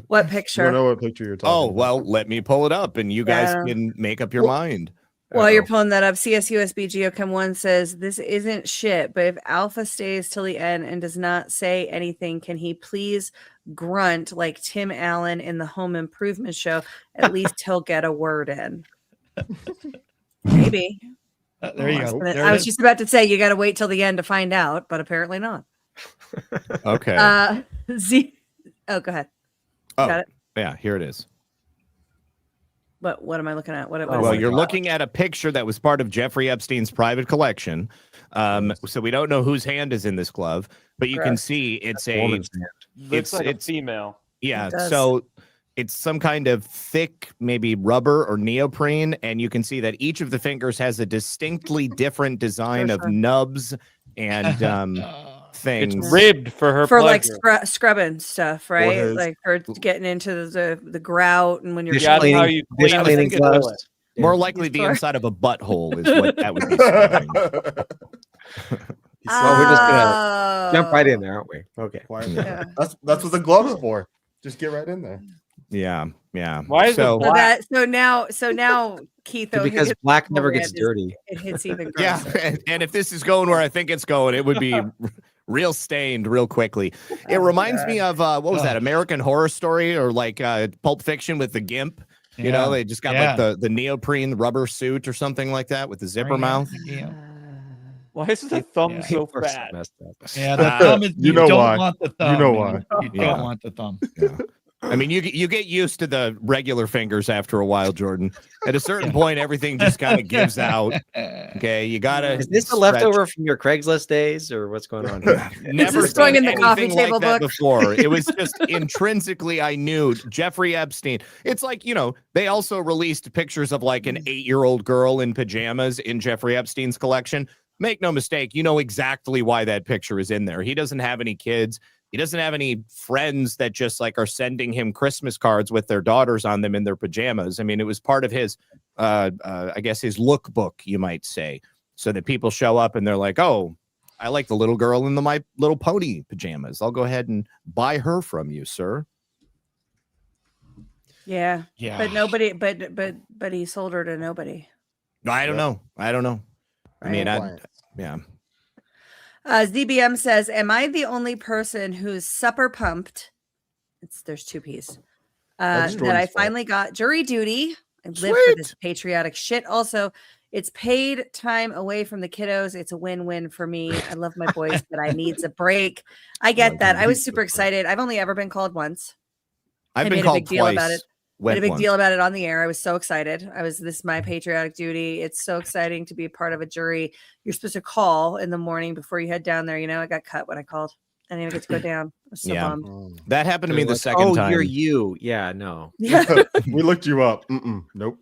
What I picture? don't know what picture you're talking Oh, about. well, let me pull it up and you guys Yeah. can make up your mind. While you're Uh-oh. pulling that up, CSUSB Geochem 1 says, this isn't shit, but if Alpha stays till the end and does not say anything, can he please grunt like Tim Allen in the Home Improvement Show? At least he'll get a word in. Maybe. There you go. There I it was is. just about to say you got to wait till the end to find out, but apparently not. Okay. Z. Oh, go ahead. Oh, Got it. yeah, here it is. What am I looking at? What Well, is it? you're looking at a picture that was part of Jeffrey Epstein's private collection. So we don't know whose hand is in this glove, but you can Correct. see it's a Woman's hand. Looks like a it's female. yeah. It does. So it's some kind of thick, maybe rubber or neoprene, and you can see that each of the fingers has a distinctly different design of sure. nubs and things. It's ribbed for her For like pleasure. scrubbing stuff, right? his- Like for getting into the grout and when you're Dish Yeah, that's how cleaning, you dish clean the cleaning toilet. gloves. More likely the Sure. inside of a butthole is what that would be. describing. Well, we're just gonna jump right in there, aren't we? Okay. Why- Yeah. That's what the glove's for. Just get right in there. Yeah, yeah. Why is it so? black? So now Keith, Because black never red gets is- dirty. it hits even Yeah, grosser. and if this is going where I think it's going, it would be real stained real quickly. It reminds me of what was that, American Horror Story or like Pulp Fiction with the gimp? You know, they just got like the neoprene rubber suit or something like that with the zipper mouth. Yeah. Why is the thumb Yeah. so People are so fat? messed up. Yeah, the thumb is. You know don't why. want the thumb. You know man. why. You Yeah. don't want the thumb. Yeah. I mean, you get used to the regular fingers after a while, Jordan. At a certain point, everything just kind of gives out. Okay, you gotta. Is this a stretch. leftover from your Craigslist days, or what's going on here? Never this going seen in the coffee anything table like that book? before. It was just intrinsically I knew Jeffrey Epstein. It's like, you know, they also released pictures of like an 8-year-old girl in pajamas in Jeffrey Epstein's collection. Make no mistake, you know exactly why that picture is in there. He doesn't have any kids. He doesn't have any friends that just like are sending him Christmas cards with their daughters on them in their pajamas. I mean, it was part of his, I guess, his lookbook, you might say, so that people show up and they're like, oh, I like the little girl in the My Little Pony pajamas. I'll go ahead and buy her from you, sir. Yeah. Yeah. But nobody but he sold her to nobody. I don't know. I don't know. I mean, yeah. ZBM says, am I the only person who's supper pumped? There's 2 P's. That's That I Jordan's fault. finally got jury duty. I live for Sweet. this patriotic shit. Also, it's paid time away from the kiddos. It's a win-win for me. I love my boys, but I needs a break. I get that. I was super excited. I've only ever been called once. I've I been made a called big deal twice. about it. Went Made a big once. deal about it on the air. I was so excited. This is my patriotic duty. It's so exciting to be a part of a jury. You're supposed to call in the morning before you head down there. You know, I got cut when I called. I didn't even get to go down. I was so Yeah. bummed. That happened to me They're the like, second oh, time. you're you. Yeah, no. Yeah. We looked you up. Nope.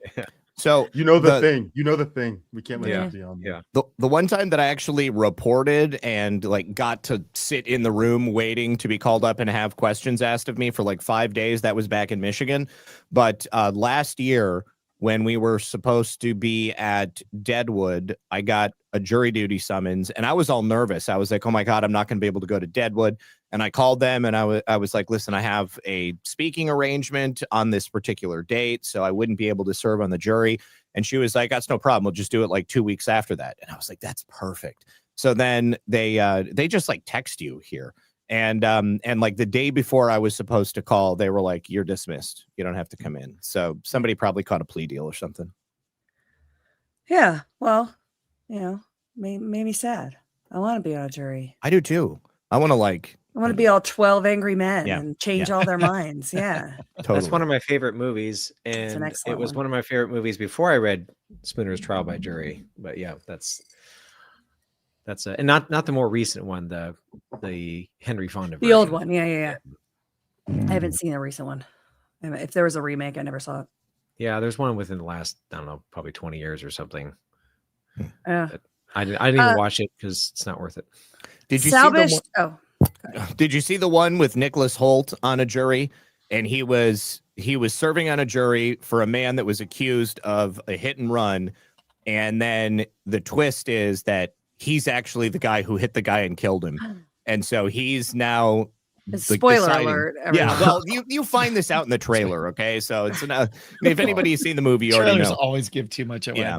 So You know the The- thing. You know the thing. We can't let Yeah. you be on. Yeah. the one time that I actually reported and like got to sit in the room waiting to be called up and have questions asked of me for like 5 days, that was back in Michigan. But last year when we were supposed to be at Deadwood, I got a jury duty summons and I was all nervous. I was like, oh my God, I'm not going to be able to go to Deadwood. And I called them and I was like, listen, I have a speaking arrangement on this particular date, so I wouldn't be able to serve on the jury. And she was like, that's no problem. We'll just do it like 2 weeks after that. And I was like, that's perfect. So then they just like text you here. And like the day before I was supposed to call, they were like, you're dismissed. You don't have to come in. So somebody probably caught a plea deal or something. Yeah. Well, you know, made me sad. I want to be on a jury. I do too. I want to like I want to be all 12 angry men Yeah, and change yeah. all their minds. Yeah. totally. That's one of my favorite movies, an and excellent it was one. one of my favorite movies before I read Spooner's Trial by Jury. But yeah, that's and not the more recent one, the Henry Fonda The old version. one. Yeah. I haven't seen the recent one. If there was a remake, I never saw it. Yeah, there's one within the last, I don't know, probably 20 years or something. Yeah. I didn't even watch it because it's not worth it. Did you Salvaged. see the one, Did you see the one with Nicholas Holt on a jury? And he was serving on a jury for a man that was accused of a hit and run. And then the twist is that he's actually the guy who hit the guy and killed him. And so he's now Spoiler deciding, alert. yeah, everyone. well, you find this out in the trailer, okay? So it's if anybody's seen the movie, you already Trailers know. always give too much away.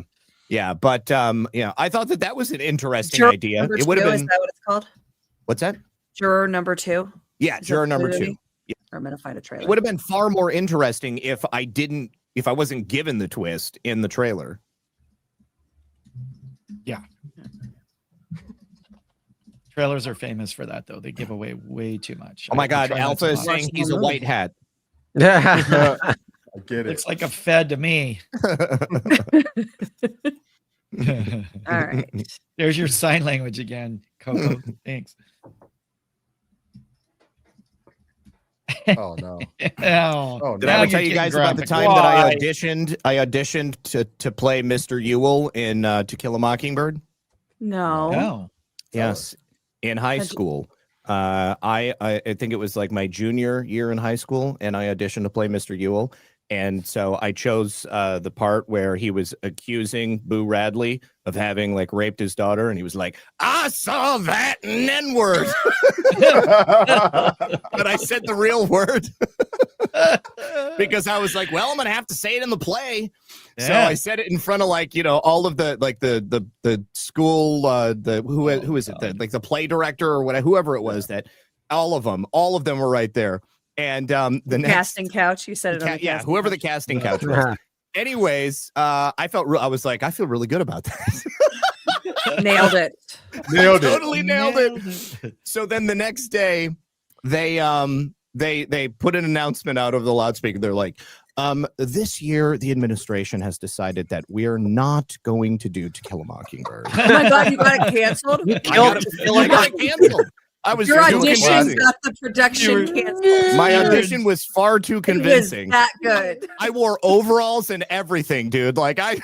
Yeah, but I thought that was an interesting Juror idea. number It would have two, been Is that what it's called? what's that? Juror number 2. Yeah, Is juror that the number 2. movie? Yeah. I'm gonna find a trailer. It would have been far more interesting if I wasn't given the twist in the trailer. Yeah. Trailers are famous for that, though. They give away way too much. Oh my I God, try not Alpha to is watch. saying he's a movie. white hat. I get it. Looks like a Fed to me. All right. There's your sign language again, Coco. Thanks. Oh no. Oh, Oh, Did no. I now ever tell you're you guys getting about the graphic. time that I Why? auditioned? I auditioned to play Mr. Ewell in To Kill a Mockingbird. No. No. Yes, in high How'd you- school. I think it was like my junior year in high school, and I auditioned to play Mr. Ewell. And so I chose the part where he was accusing Boo Radley of having like raped his daughter, and he was like, "I saw that N-word," but I said the real word because I was like, "Well, I'm gonna have to say it in the play." So Yeah. I said it in front of like all of the like the school who is it the play director or whatever, whoever it was, that all of them were right there. And the next Casting couch. You said it. On the yeah, casting whoever the couch. casting couch was. Anyways, I was like, I feel really good about that. Nailed it. Nailed it. Totally nailed it. So then the next day, they put an announcement out over the loudspeaker. They're like, this year the administration has decided that we are not going to do To Kill a Mockingbird. Oh my God, you got it canceled. I got it canceled. I was Your doing audition classic. got the production canceled. My audition was far too It was convincing. that good. I wore overalls and everything, dude. Like I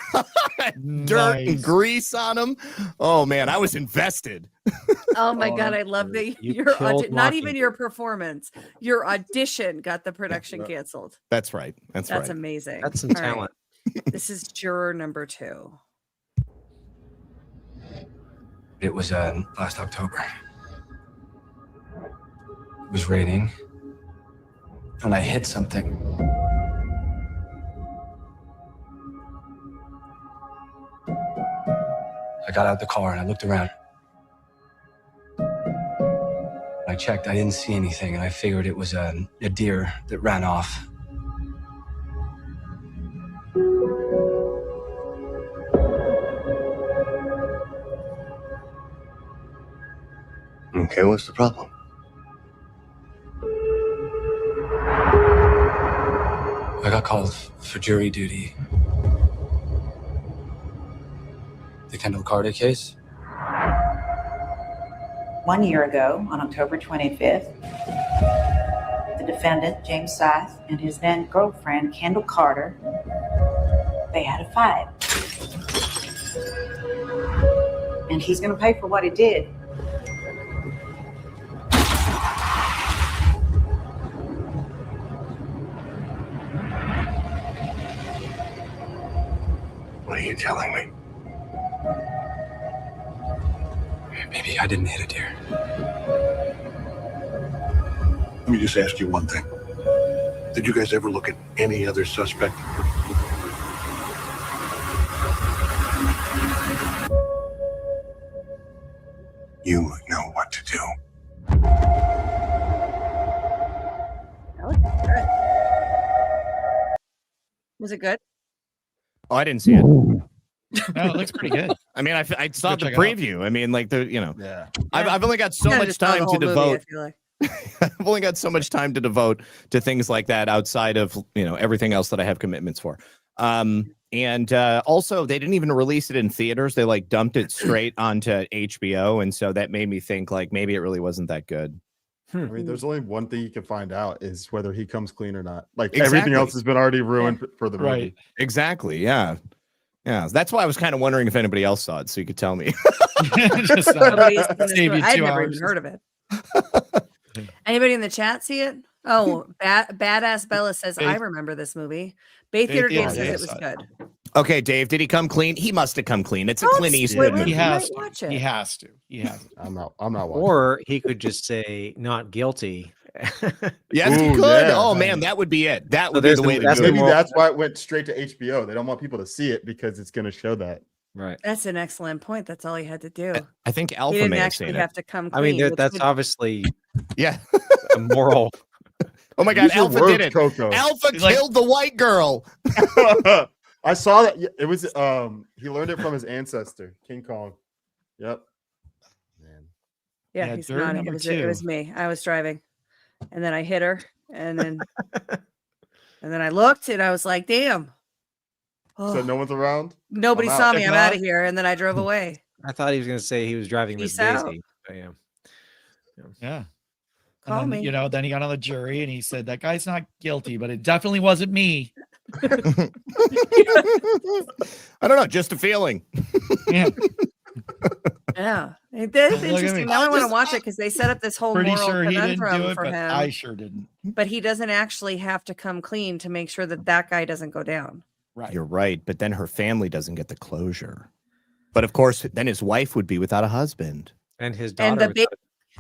had dirt and Nice. grease on them. Oh man, I was invested. Oh my Oh, God, I love that you your killed not even Mockingbird. your performance, your audition got the production Yeah. canceled. That's right. That's That's right. amazing. That's some All right. talent. This is juror number 2. It was last October. It was raining, and I hit something. I got out the car and I looked around. I checked, I didn't see anything, and I figured it was a deer that ran off. Okay, what's the problem? I got called for jury duty. The Kendall Carter case? 1 year ago, on October 25th, the defendant, James Scythe, and his then girlfriend, Kendall Carter, they had a fight. And he's going to pay for what he did. What are you telling me? Maybe I didn't hit a deer. Let me just ask you one thing. Did you guys ever look at any other suspect? You know what to do. That was good. Was it good? Oh, I didn't see it. No, it looks pretty good. I mean, I saw Go the check it out. preview. I mean, like Yeah. I've only got so Kinda much just saw the time to whole movie, I devote. feel like. I've only got so much time to devote to things like that outside of everything else that I have commitments for. And also they didn't even release it in theaters. They like dumped it straight onto HBO, and so that made me think like maybe it really wasn't that good. I mean, there's only one thing you can find out is whether he comes clean or not. Like Exactly. everything else has been already ruined for the movie. Right. Exactly. Yeah. Yeah. That's why I was kind of wondering if anybody else saw it, so you could tell me. Just, Nobody's seen this save movie. you I'd 2 never hours. even heard of it. Anybody in the chat see it? Oh, Badass Bella says, I Faith- remember this movie. Bay Faith Theater Theater Game says Game it was saw it. good. Okay, Dave, did he come clean? He must have come clean. It's a Oh, Clint it's Eastwood spoiler. movie. He You has might watch to. it. He has to. He has to. I'm not watching. Or he could just say not guilty. Yes, he Ooh, could. yeah, Oh right. man, that would be it. That So would be there's the the- way to that's do the it. Maybe moral- that's why it went straight to HBO. They don't want people to see it because it's going to show that. Right. That's an excellent point. That's all he had to do. I think He Alpha didn't may have actually seen have it. to come I mean, clean. which that's would- obviously Yeah. a moral. Oh my God, Use your Alpha words, did it. Coco. Alpha He's like- killed the white girl. I saw that. It was he learned it from his ancestor, King Kong. Yep. Man. Yeah, Yeah, he's dirt not. number It was 2. me. I was driving, and then I hit her, and then I looked, and I was like, "Damn!" So Oh, no one's around. nobody I'm saw out. me. I'm out of here, and then I drove away. I thought he was going to say he was driving Miss Peace out. Daisy. But yeah. Yeah. Call And then, me. you know, then he got on the jury and he said that guy's not guilty, but it definitely wasn't me. I don't know, just a feeling. Yeah. Yeah, that's Look at interesting. me. Now I want to watch it because they set up this whole Pretty moral sure he didn't conundrum do it, for but him. I sure didn't. But he doesn't actually have to come clean to make sure that that guy doesn't go down. Right. You're right, but then her family doesn't get the closure. But of course, then his wife would be without a husband. And his daughter. And the was- baby,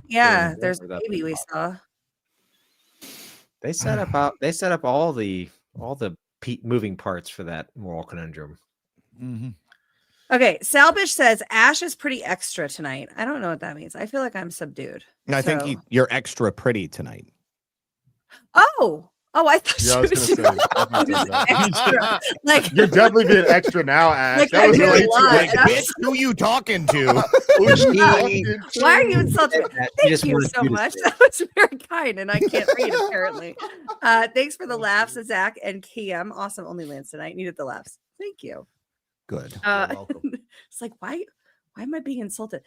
yeah, Yeah, there's a that baby we baby. saw. They set up all the moving parts for that moral conundrum. Mm-hmm. Okay, Salbish says Ash is pretty extra tonight. I don't know what that means. I feel like I'm subdued. And I think So- you're extra pretty tonight. Oh, I thought Yeah, I she was was gonna say. I was gonna say that. extra. Like You're definitely being extra now, Ash. Like, that I was did a really lot. Like, and I bitch, who you talking to? why are you insulting me? She Thank just you wanted so you to much. say That was very kind, and I can't read apparently. Thanks for the laughs, Zach and KM. Awesome OnlyLands tonight. Needed the laughs. Thank you. Good. welcome. It's like why am I being insulted?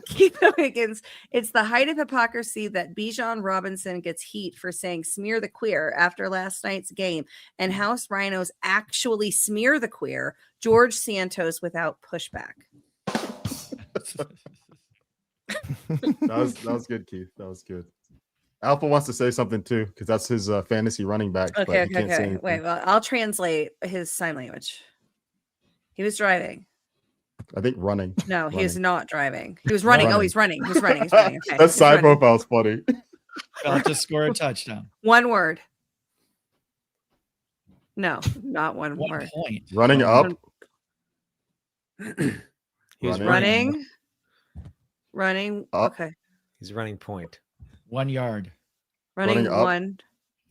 Keith Higgins, it's the height of hypocrisy that Bijan Robinson gets heat for saying smear the queer after last night's game, and House Rhinos actually smear the queer. George Santos without pushback. That was good, Keith. That was good. Alpha wants to say something too because that's his fantasy running back. but Okay, he can't say okay. anything. Wait, well, I'll translate his sign language. He was driving. I think running. No, he is Running. not driving. He was running. Oh, Running. he's running. He's running. He's running. Okay. That he's side running. profile's funny. I'll have to score a touchdown. One word. No, not one 1 word. point. Running up. He was Running. Running. Up. Okay. He's running point. 1 yard. Running Running up. one.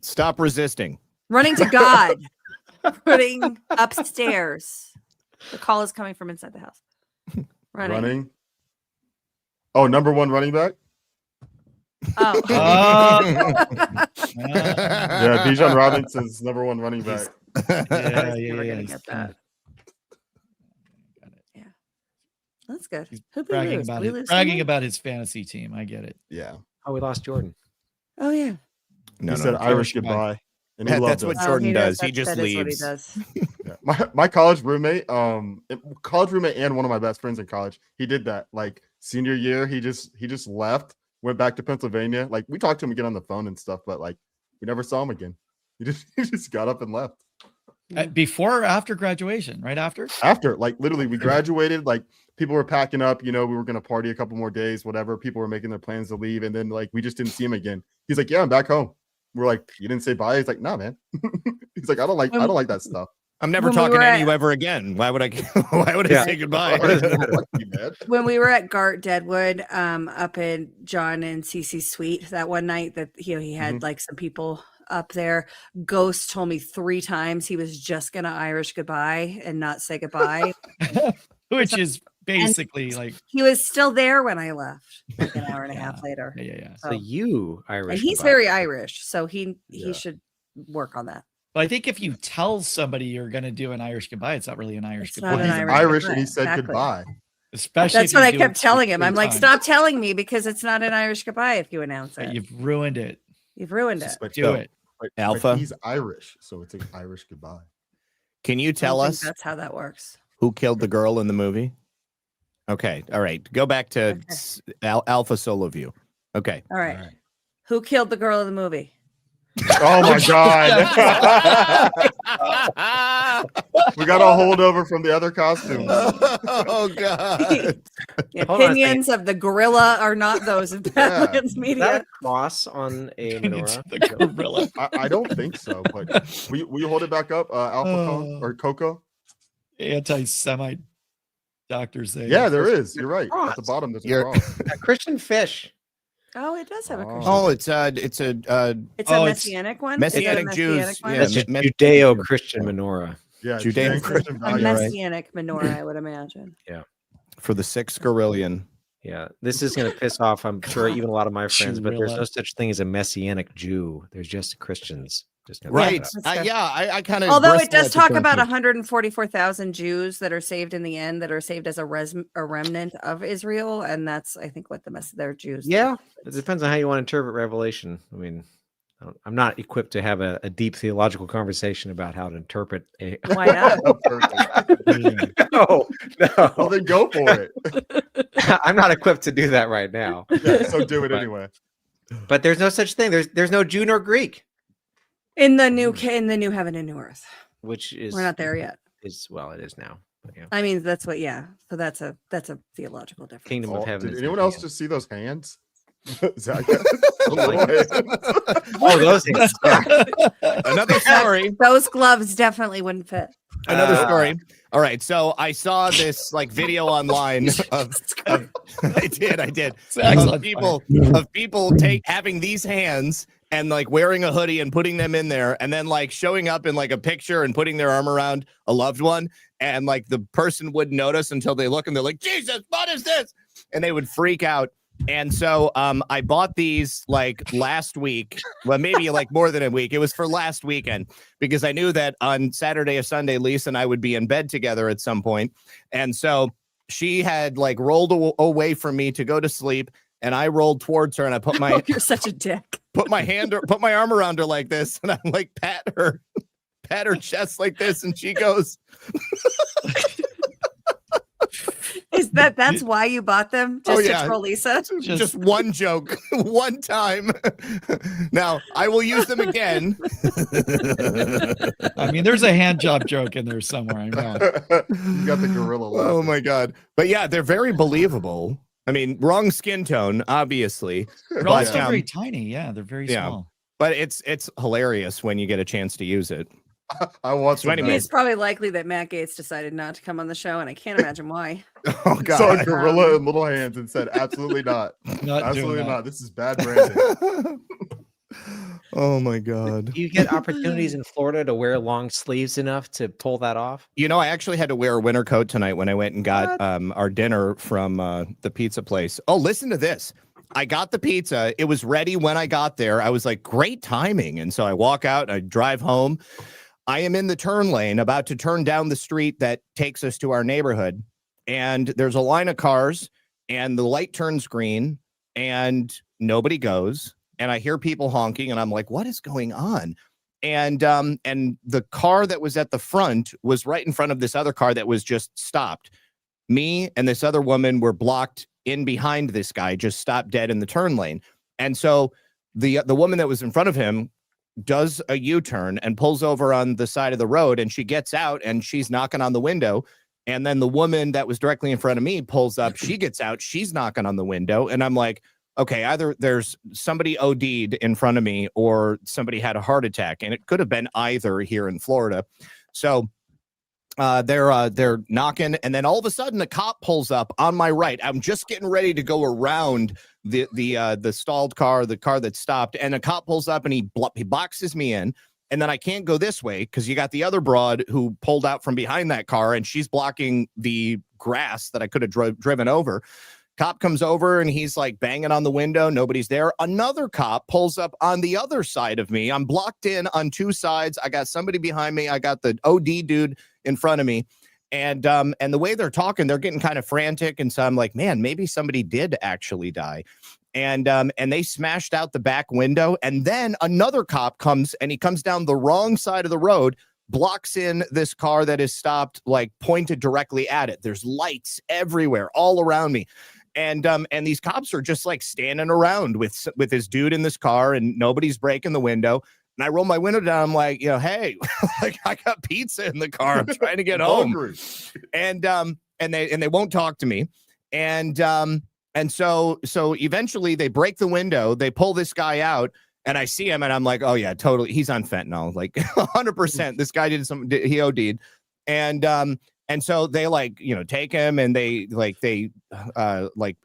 Stop resisting. Running to God. Running upstairs. The call is coming from inside the house. Running. Oh, number 1 running back. Oh. Yeah, Bijan Robinson's number 1 running back. Yeah, I was yeah, never yeah. gonna He's get kinda that. That's good. He's Who'd we bragging lose? about Did we it. lose Bragging someone? about his fantasy team. I get it. Yeah. Oh, we lost Jordan. Oh yeah. No, He said no. Irish goodbye. goodbye. And he That- loved that's what us. Jordan does. That- He just that is what he leaves. does. Yeah. My college roommate, and one of my best friends in college, he did that. Like senior year, he just left, went back to Pennsylvania. Like we talked to him again on the phone and stuff, but like we never saw him again. He just got up and left. Before or after graduation? Right after? After, like literally, we graduated. Like people were packing up. You know, we were gonna party a couple more days, whatever. People were making their plans to leave, and then like we just didn't see him again. He's like, "Yeah, I'm back home." We're like, "You didn't say bye?" He's like, "Nah, man." He's like, I don't like that stuff." I'm never When we talking were to at- you ever again. Why would I? Why would I Yeah. say goodbye? When we were at Gart Deadwood, up in John and Cece's suite that one night that he had like some people up there, Ghost told me 3 times he was just gonna Irish goodbye and not say goodbye. Which is basically like He was still there when I left, like an hour and a half later. yeah. So you Irish. And he's goodbye. very Irish, so he Yeah. should work on that. But I think if you tell somebody you're going to do an Irish goodbye, it's not really an Irish It's goodbye. not Well, an he's Irish Irish, goodbye, and he said exactly. goodbye. Especially That's if what you I do kept it telling him. 3 I'm like, times. stop telling me because it's not an Irish goodbye if you announce But it. you've ruined it. You've ruined it. But Do no, it. but Alpha? he's Irish, so it's an Irish goodbye. Can you I don't tell think us that's how that works. who killed the girl in the movie? Okay, all right. Go back to Alpha Solo View. Okay. All right. Who killed the girl in the movie? Oh my god! We got a holdover from the other costumes. Oh God. The Hold on a opinions of the gorilla are not those of Badlands Is that Media. a cross on a menorah? The gorilla. I don't think so, but will you hold it back up, Alpha Kong or Coco? Anti-Semite doctors there. Yeah, there is. You're right. At Cross. the bottom, there's a You're- cross. A Christian fish. Oh, it does have a Christian. Oh, it's a It's a Oh, it's messianic one. Messianic Is it a Jews, messianic one? yeah, That's me- just me- Judeo-Christian menorah. Yeah, Judeo-Christian A values. messianic menorah, I would imagine. for the 6 Gorillion. Yeah, this is going to piss off, I'm sure, even a lot of my friends, but there's no Chirilla. such thing as a messianic Jew. There's just Christians. Just gonna Right. that's fair. I kind of. Although it does talk about 144,000 Jews that are saved in the end, that are saved as a remnant of Israel, and that's, I think, what the mess they're Jews. Yeah, it depends on how you want to interpret Revelation. I mean, I'm not equipped to have a deep theological conversation about how to interpret a. Why not? Oh, perfect. No, Well, no, then go for it. I'm not equipped to do that right now. Yeah, so do it But- anyway. But there's no such thing. There's no Jew nor Greek, In the new heaven and new earth, which is we're not there yet. Well, it is now. But yeah. I mean, that's what. Yeah. So that's a theological difference. Kingdom of heaven. Did is anyone nothing else just see those hands? Zach, Oh, those things. Another story. Those gloves definitely wouldn't fit. Another story. All right. So I saw this like video online of I did. Of people having these hands and like wearing a hoodie and putting them in there and then like showing up in like a picture and putting their arm around a loved one. And like the person wouldn't notice until they look and they're like, Jesus, what is this? And they would freak out. And so I bought these like last week, well, maybe like more than a week. It was for last weekend because I knew that on Saturday or Sunday, Lisa and I would be in bed together at some point. And so she had like rolled away from me to go to sleep. And I rolled towards her and I put my Oh, you're such a dick. put my arm around her like this. And I'm like, pat her chest like this. And she goes, Is that's why you bought them? Just Oh, yeah. to troll Lisa? just one joke, one time. Now I will use them again. I mean, there's a hand job joke in there somewhere. I know. You got the gorilla laugh. Oh my God. But yeah, they're very believable. I mean, wrong skin tone, obviously. They're But, also very tiny. Yeah, they're very yeah. small. But it's hilarious when you get a chance to use it. I want So some. anyway. It's probably likely that Matt Gaetz decided not to come on the show, and I can't imagine why. Oh Saw a God. gorilla in little hands and said, "Absolutely not, Not doing absolutely that. not. This is bad branding." Oh my God. Do you get opportunities in Florida to wear long sleeves enough to pull that off? You know, I actually had to wear a winter coat tonight when I went and got our dinner from the pizza place. Oh, listen to this. I got the pizza. It was ready when I got there. I was like, great timing. And so I walk out, I drive home. I am in the turn lane, about to turn down the street that takes us to our neighborhood. And there's a line of cars and the light turns green and nobody goes. And I hear people honking and I'm like, what is going on? And the car that was at the front was right in front of this other car that was just stopped. Me and this other woman were blocked in behind this guy, just stopped dead in the turn lane. And so the woman that was in front of him does a U-turn and pulls over on the side of the road, and she gets out and she's knocking on the window. And then the woman that was directly in front of me pulls up, she gets out, she's knocking on the window. And I'm like, okay, either there's somebody OD'd in front of me or somebody had a heart attack. And it could have been either here in Florida. So they're knocking, and then all of a sudden a cop pulls up on my right. I'm just getting ready to go around the stalled car, the car that stopped, and a cop pulls up and he boxes me in. And then I can't go this way because you got the other broad who pulled out from behind that car and she's blocking the grass that I could have driven over. Cop comes over and he's like banging on the window. Nobody's there. Another cop pulls up on the other side of me. I'm blocked in on two sides. I got somebody behind me. I got the OD dude in front of me. And the way they're talking, they're getting kind of frantic. And so I'm like, man, maybe somebody did actually die. And they smashed out the back window. And then another cop comes and he comes down the wrong side of the road, blocks in this car that is stopped, like pointed directly at it. There's lights everywhere, all around me. And these cops are just like standing around with this dude in this car and nobody's breaking the window. And I roll my window down. I'm like, hey, like I got pizza in the car. I'm trying to get home. Hungry. And they won't talk to me. And so eventually they break the window. They pull this guy out. And I see him and I'm like, oh yeah, totally. He's on fentanyl, like 100%. This guy he OD'd. And so they take him and they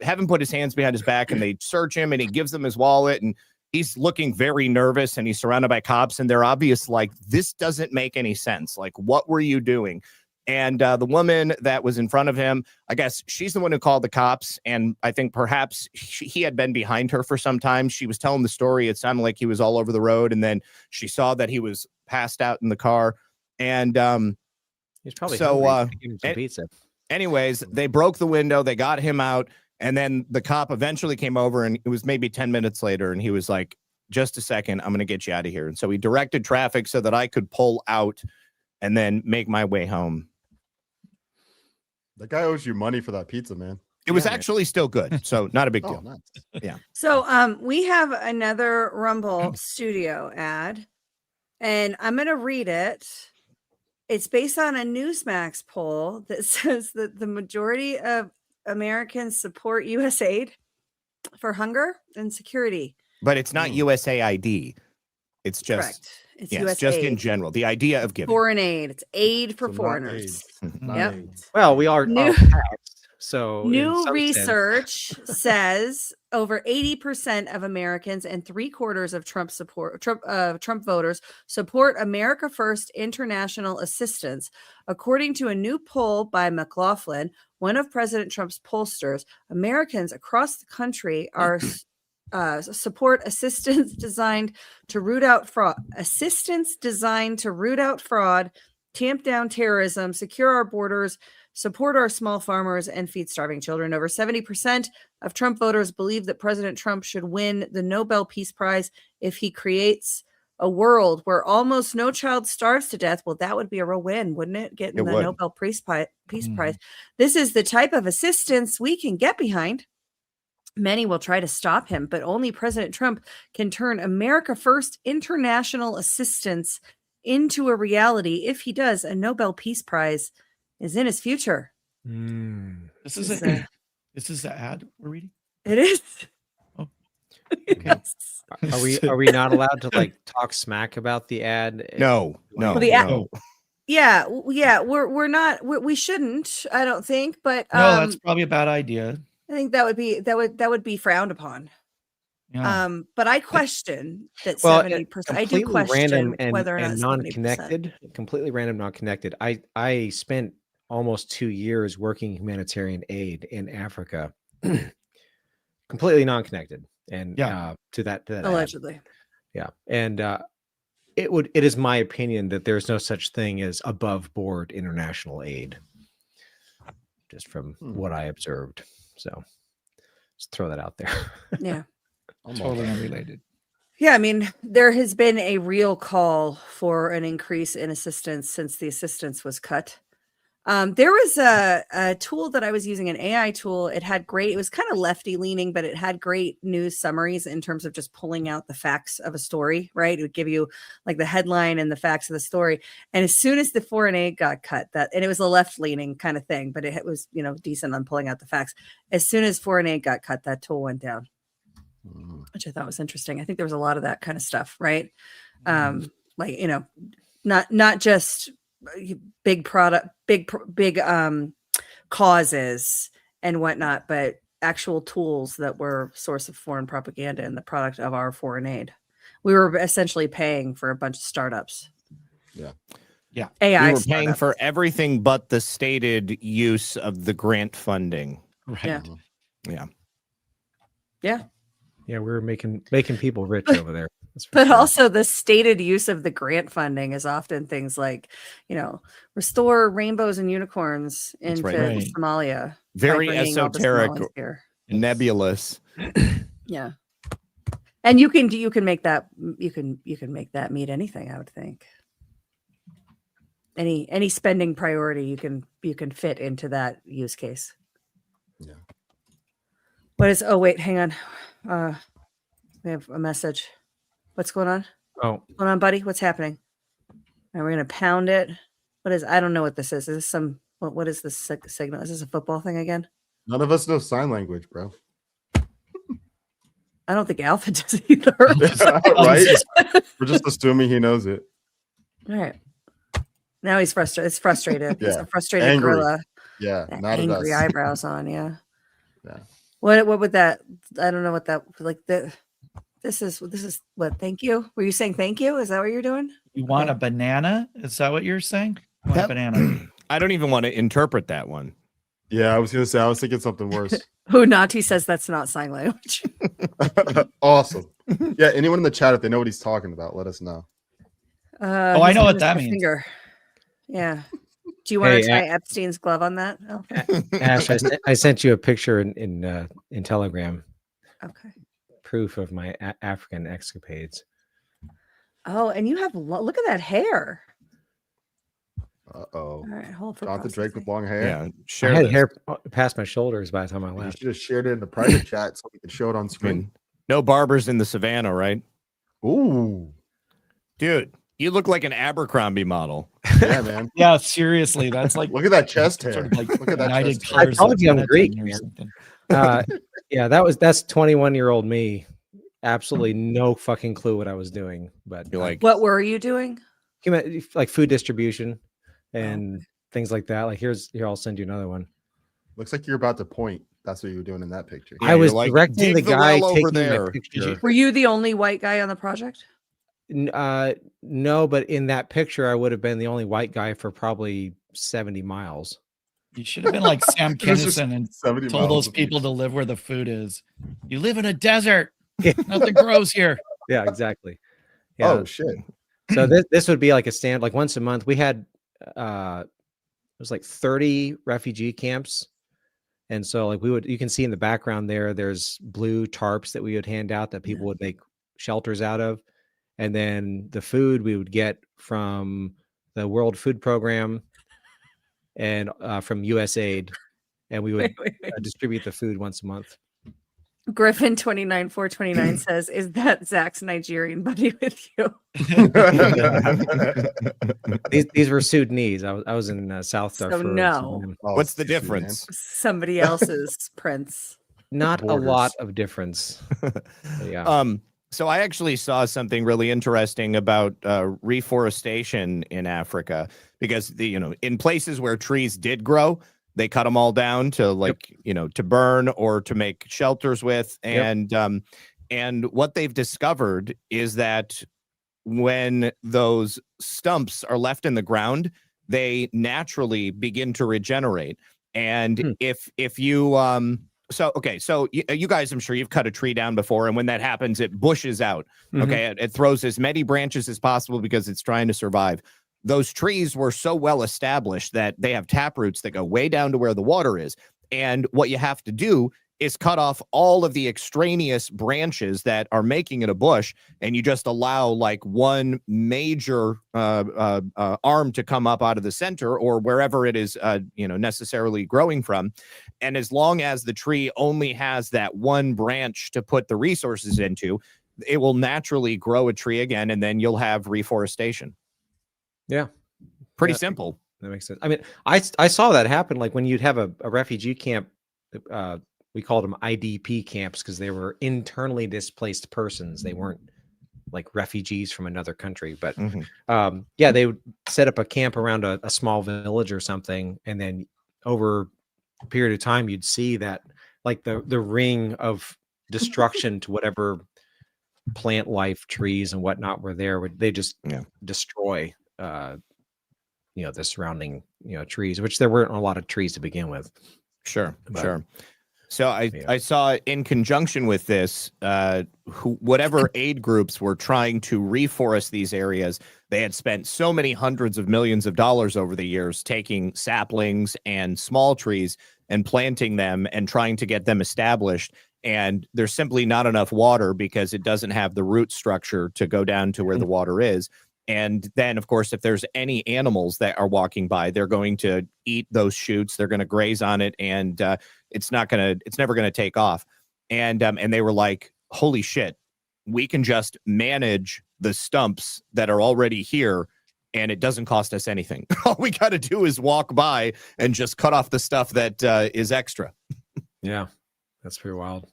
have him put his hands behind his back and they search him and he gives them his wallet and he's looking very nervous and he's surrounded by cops and they're obvious like, this doesn't make any sense. Like, what were you doing? And the woman that was in front of him, I guess she's the one who called the cops. And I think perhaps he had been behind her for some time. She was telling the story. It sounded like he was all over the road. And then she saw that he was passed out in the car. And he's probably so pizza. Anyways, they broke the window. They got him out. And then the cop eventually came over and it was maybe 10 minutes later. And he was like, just a second, I'm going to get you out of here. And so he directed traffic so that I could pull out and then make my way home. That guy owes you money for that pizza, man. It was actually still good, so not a big deal. Nice. Yeah. So we have another Rumble Studio ad, and I'm going to read it. It's based on a Newsmax poll that says that the majority of Americans support U.S. aid for hunger and security. But it's not USAID. It's just Correct. It's yes, US just aid. in general. The idea of giving Foreign aid. It's aid for So not foreigners. aid. Not Yep. aid. Well, we are New- taxed, so in New some research says over 80% of Americans and 3/4 of Trump voters support America First international assistance, according to a new poll by McLaughlin, one of President Trump's pollsters. Americans across the country are support assistance designed to root out fraud. Assistance designed to root out fraud, tamp down terrorism, secure our borders, support our small farmers, and feed starving children. Over 70% of Trump voters believe that President Trump should win the Nobel Peace Prize if he creates a world where almost no child starves to death. Well, that would be a real win, wouldn't it? Getting the Nobel Peace Prize. This is the type of assistance we can get behind. Many will try to stop him, but only President Trump can turn America First international assistance into a reality. If he does, a Nobel Peace Prize is in his future. This is the ad we're reading. It is. Oh, Yes. Are we not allowed to like talk smack about the ad? No. Well, the ad- Yeah, we're not. We shouldn't. I don't think. But no, that's probably a bad idea. I think that would be frowned upon. Yeah. But I question that 70%. I do Completely question random and, whether or not and 70%. non-connected. Completely random, non-connected. I spent almost 2 years working humanitarian aid in Africa. Completely non-connected, and to that Allegedly. ad. Yeah, and it is my opinion that there's no such thing as above board international aid, just from what I observed. So just throw that out there. Yeah. Totally unrelated. Yeah, I mean, there has been a real call for an increase in assistance since the assistance was cut. There was a tool that I was using, an AI tool. It was kind of lefty leaning, but it had great news summaries in terms of just pulling out the facts of a story, right? It would give you like the headline and the facts of the story. And as soon as the foreign aid got cut, and it was a left leaning kind of thing, but it was, decent on pulling out the facts. As soon as foreign aid got cut, that tool went down, which I thought was interesting. I think there was a lot of that kind of stuff, right? Not just big product, big causes and whatnot, but actual tools that were source of foreign propaganda and the product of our foreign aid. We were essentially paying for a bunch of startups. Yeah. AI. We were paying for everything but the stated use of the grant funding. Right. Yeah. Yeah, we're making people rich over there. But also the stated use of the grant funding is often things like, restore rainbows and unicorns into Somalia. Very esoteric, nebulous. Yeah. And you can make that meet anything, I would think. Any spending priority you can fit into that use case. Yeah. What is hang on. We have a message. What's going on? Oh, Hold on, buddy. What's happening? Are we gonna pound it? What is? I don't know what this is. Is this some? What is this signal? Is this a football thing again? None of us know sign language, bro. I don't think Alpha does either. Right? We're just assuming he knows it. All right. Now he's frustrated. It's frustrated. He's Yeah. a frustrated Angry. gorilla. Yeah, That not at angry us. eyebrows on. Yeah. Yeah. What would that? I don't know what that like. This is what? Thank you. Were you saying thank you? Is that what you're doing? You want a banana? Is that what you're saying? You want a banana? I don't even want to interpret that one. Yeah, I was gonna say I was thinking something worse. Who Nati says that's not sign language. Awesome. Yeah, anyone in the chat, if they know what he's talking about, let us know. Oh, I he's know what giving us that the means. finger. Yeah. Do you want Hey, to try Epstein's glove on that? Oh, Ash, I sent you a picture in Telegram. okay. Proof of my African escapades. Oh, and you have look at that hair. Uh-oh. All right, hold for Jonathan Drake processing. with long hair. Yeah, I share had this. hair past my shoulders by the time I You left. should have shared it in the private chat so we can show it on I mean, screen. no barbers in the savannah, right? Ooh. Dude, you look like an Abercrombie model. Yeah, man. Yeah, seriously, that's like Look at that chest hair. sort of like Look at that United chest hair. I Colors told of you I'm Benetton Greek, or man. something. Yeah, that's 21-year-old me. Absolutely no fucking clue what I was doing, but You're like, What were you doing? like food distribution and things like that. Like here, I'll send you another one. Looks like you're about to point. That's what you were doing in that picture. Yeah, I was you're like, directing "Dig the the guy well over taking there." my picture. Were you the only white guy on the project? No, but in that picture, I would have been the only white guy for probably 70 miles. You should have been like Sam It was just Kinison and 70 told miles those of people each. to live where the food is. You live in a desert. Nothing grows here. Yeah, exactly. Yeah. Oh shit. So this would be like a stand, like once a month. We had it was like 30 refugee camps. And so like you can see in the background there's blue tarps that we would hand out that people would make shelters out of. And then the food we would get from the World Food Program and from USAID. And we would Wait. distribute the food once a month. Griffin 29429 says, "Is that Zach's Nigerian buddy with you?" These were Sudanese. I was in South So Darfur. no. Sudan. Oh, What's the shit, man. difference? Somebody else's prince. Not a Borders. lot of difference. Yeah. So I actually saw something really interesting about reforestation in Africa, because in places where trees did grow, they cut them all down to to burn or to make shelters with. And what they've discovered is that when those stumps are left in the ground, they naturally begin to regenerate. And if you so you guys, I'm sure you've cut a tree down before, and when that happens, it bushes out. Okay, it throws as many branches as possible because it's trying to survive. Those trees were so well established that they have tap roots that go way down to where the water is. And what you have to do is cut off all of the extraneous branches that are making it a bush, and you just allow like one major arm to come up out of the center or wherever it is necessarily growing from. And as long as the tree only has that one branch to put the resources into, it will naturally grow a tree again, and then you'll have reforestation. Yeah. Pretty simple. That makes sense. I mean, I saw that happen. Like when you'd have a refugee camp, we called them IDP camps because they were internally displaced persons. They weren't like refugees from another country, but they would set up a camp around a small village or something. And then over a period of time, you'd see that like the ring of destruction to whatever plant life, trees and whatnot were there. They just destroy the surrounding trees, which there weren't a lot of trees to begin with. Sure. So I saw in conjunction with this, whatever aid groups were trying to reforest these areas, they had spent so many hundreds of millions of dollars over the years taking saplings and small trees and planting them and trying to get them established. And there's simply not enough water because it doesn't have the root structure to go down to where the water is. And then, of course, if there's any animals that are walking by, they're going to eat those shoots. They're going to graze on it, and it's never going to take off. And they were like, "Holy shit, we can just manage the stumps that are already here, and it doesn't cost us anything. All we got to do is walk by and just cut off the stuff that is extra. Yeah, that's pretty wild.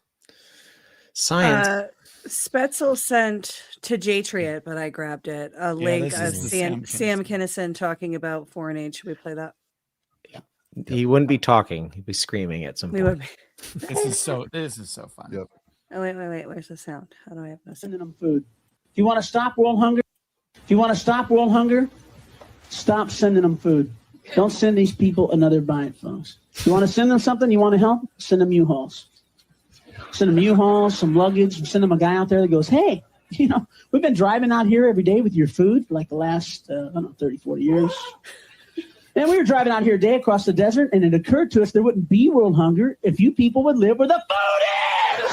Science. Spetzel sent to Jatriot, but I grabbed it. A link of Sam Kinison talking about Foreign Age. Should we play that? He wouldn't be talking. He'd be screaming at some We point. would be. This is so fun. Yep. Oh, wait. Where's the sound? How do I have no sound? Sending them food. If you want to stop world hunger, stop sending them food. Don't send these people another bite, folks. You want to send them something, you want to help, send them U-Hauls. Send them U-Hauls, some luggage, send them a guy out there that goes, hey, we've been driving out here every day with your food for like the last, 30, 40 years. And we were driving out here a day across the desert, and it occurred to us there wouldn't be world hunger if you people would live where the food is!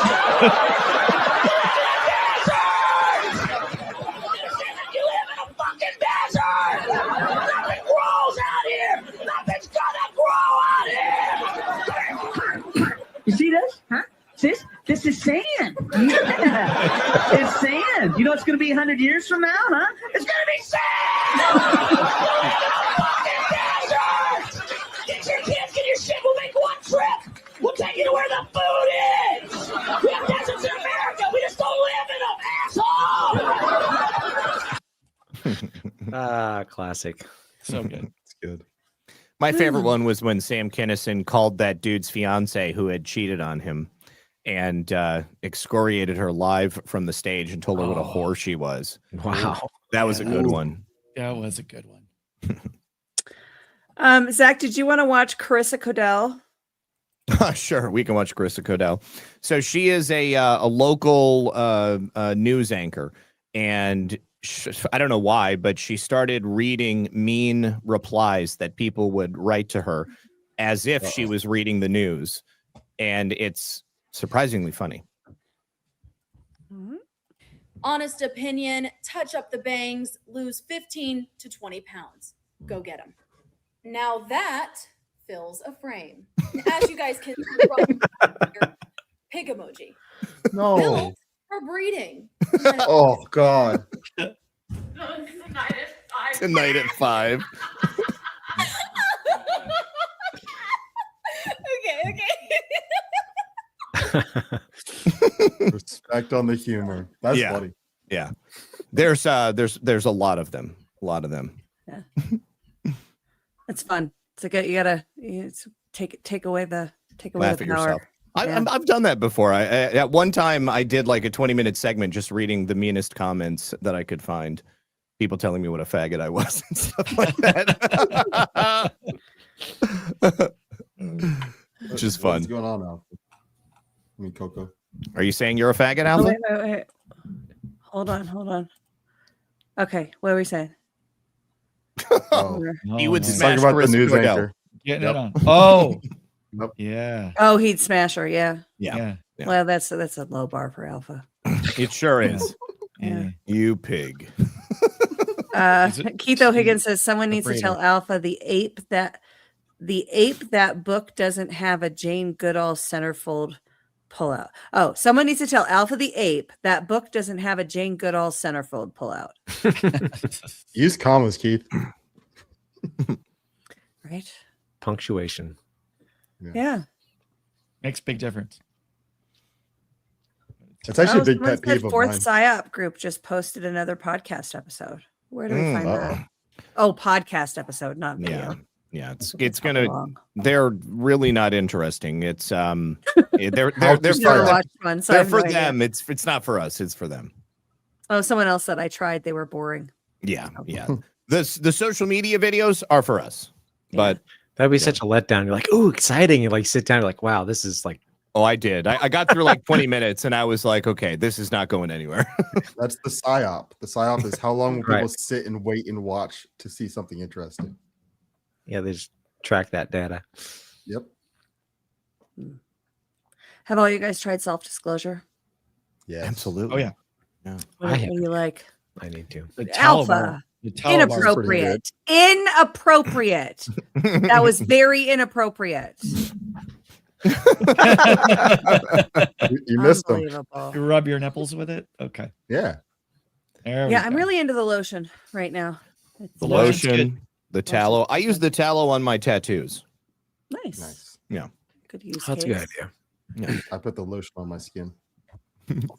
You live in a fucking desert! Nothing grows out here! Nothing's gonna grow out here! You see this? Huh? This is sand. Yeah. It's sand. You know it's gonna be 100 years from now, huh? It's gonna be sand! Get your kids, get your shit. We'll make one trip. We'll take you to where the food is. We have deserts in America. We just don't live in them, asshole. Classic. So good. It's good. My favorite one was when Sam Kinison called that dude's fiance who had cheated on him and excoriated her live from the stage and told her what a whore she was. Wow. That was a good one. That was a good one. Zach, did you want to watch Carissa Codell? Sure, we can watch Carissa Codell. So she is a local news anchor, and I don't know why, but she started reading mean replies that people would write to her as if she was reading the news, and it's surprisingly funny. Honest opinion, touch up the bangs, lose 15 to 20 pounds. Go get them. Now that fills a frame. As you guys can see from your pig emoji. No. Built for breeding. Oh, God. Tonight at 5. Okay. Respect on the humor. That's funny. Yeah. There's a lot of them. Yeah. It's fun. It's like you gotta take away the Laugh at power. yourself. Yeah. I've done that before. I at one time I did like a 20-minute segment just reading the meanest comments that I could find. People telling me what a faggot I was and stuff like that. Which is fun. What's going on now? I mean, Coco. Are you saying you're a faggot, Oh, Alpha? wait. Hold on. Okay, what are we saying? He would Talking smash about the Carissa news Codell. anchor. Getting it on. Oh. Nope. Yeah. Oh, he'd smash her. Yeah. Yeah. Well, that's a low bar for Alpha. It sure is. Yeah. You pig. Keith O'Higgins says someone needs to afraid tell of- Alpha the ape that book doesn't have a Jane Goodall centerfold pullout. Oh, someone needs to tell Alpha the ape that book doesn't have a Jane Goodall centerfold pullout. Use commas, Keith. Right? Punctuation. Yeah. Makes a big difference. It's actually a big someone pet said peeve of Fourth mine. PSYOP group just posted another podcast episode. Where do we find that? Oh, podcast episode, not video. Yeah, it's gonna. They're really not interesting. It's they're Never for watched one, so I they're have for no idea. them. It's not for us. It's for them. Oh, someone else said I tried. They were boring. Yeah. The social media videos are for us, but that'd be such a letdown. You're like, ooh, exciting. You like sit down. You're like, wow, this is like. Oh, I did. I got through like 20 minutes, and I was like, okay, this is not going anywhere. That's the PSYOP. The PSYOP is how long will people Right. sit and wait and watch to see something interesting. Yeah, they just track that data. Yep. Have all you guys tried self-disclosure? Yeah. Absolutely. Oh yeah. What do you like? I need to. The Alpha. The Taliban. Inappropriate. Inappropriate. That was very inappropriate. You missed them. Unbelievable. You rub your nipples with it. Okay. Yeah. Yeah, I'm really into the lotion right now. The Lotion's lotion, the tallow. I use the tallow on my tattoos. Nice. Yeah. Good use That's a case. good idea. Yeah. I put the lotion on my skin.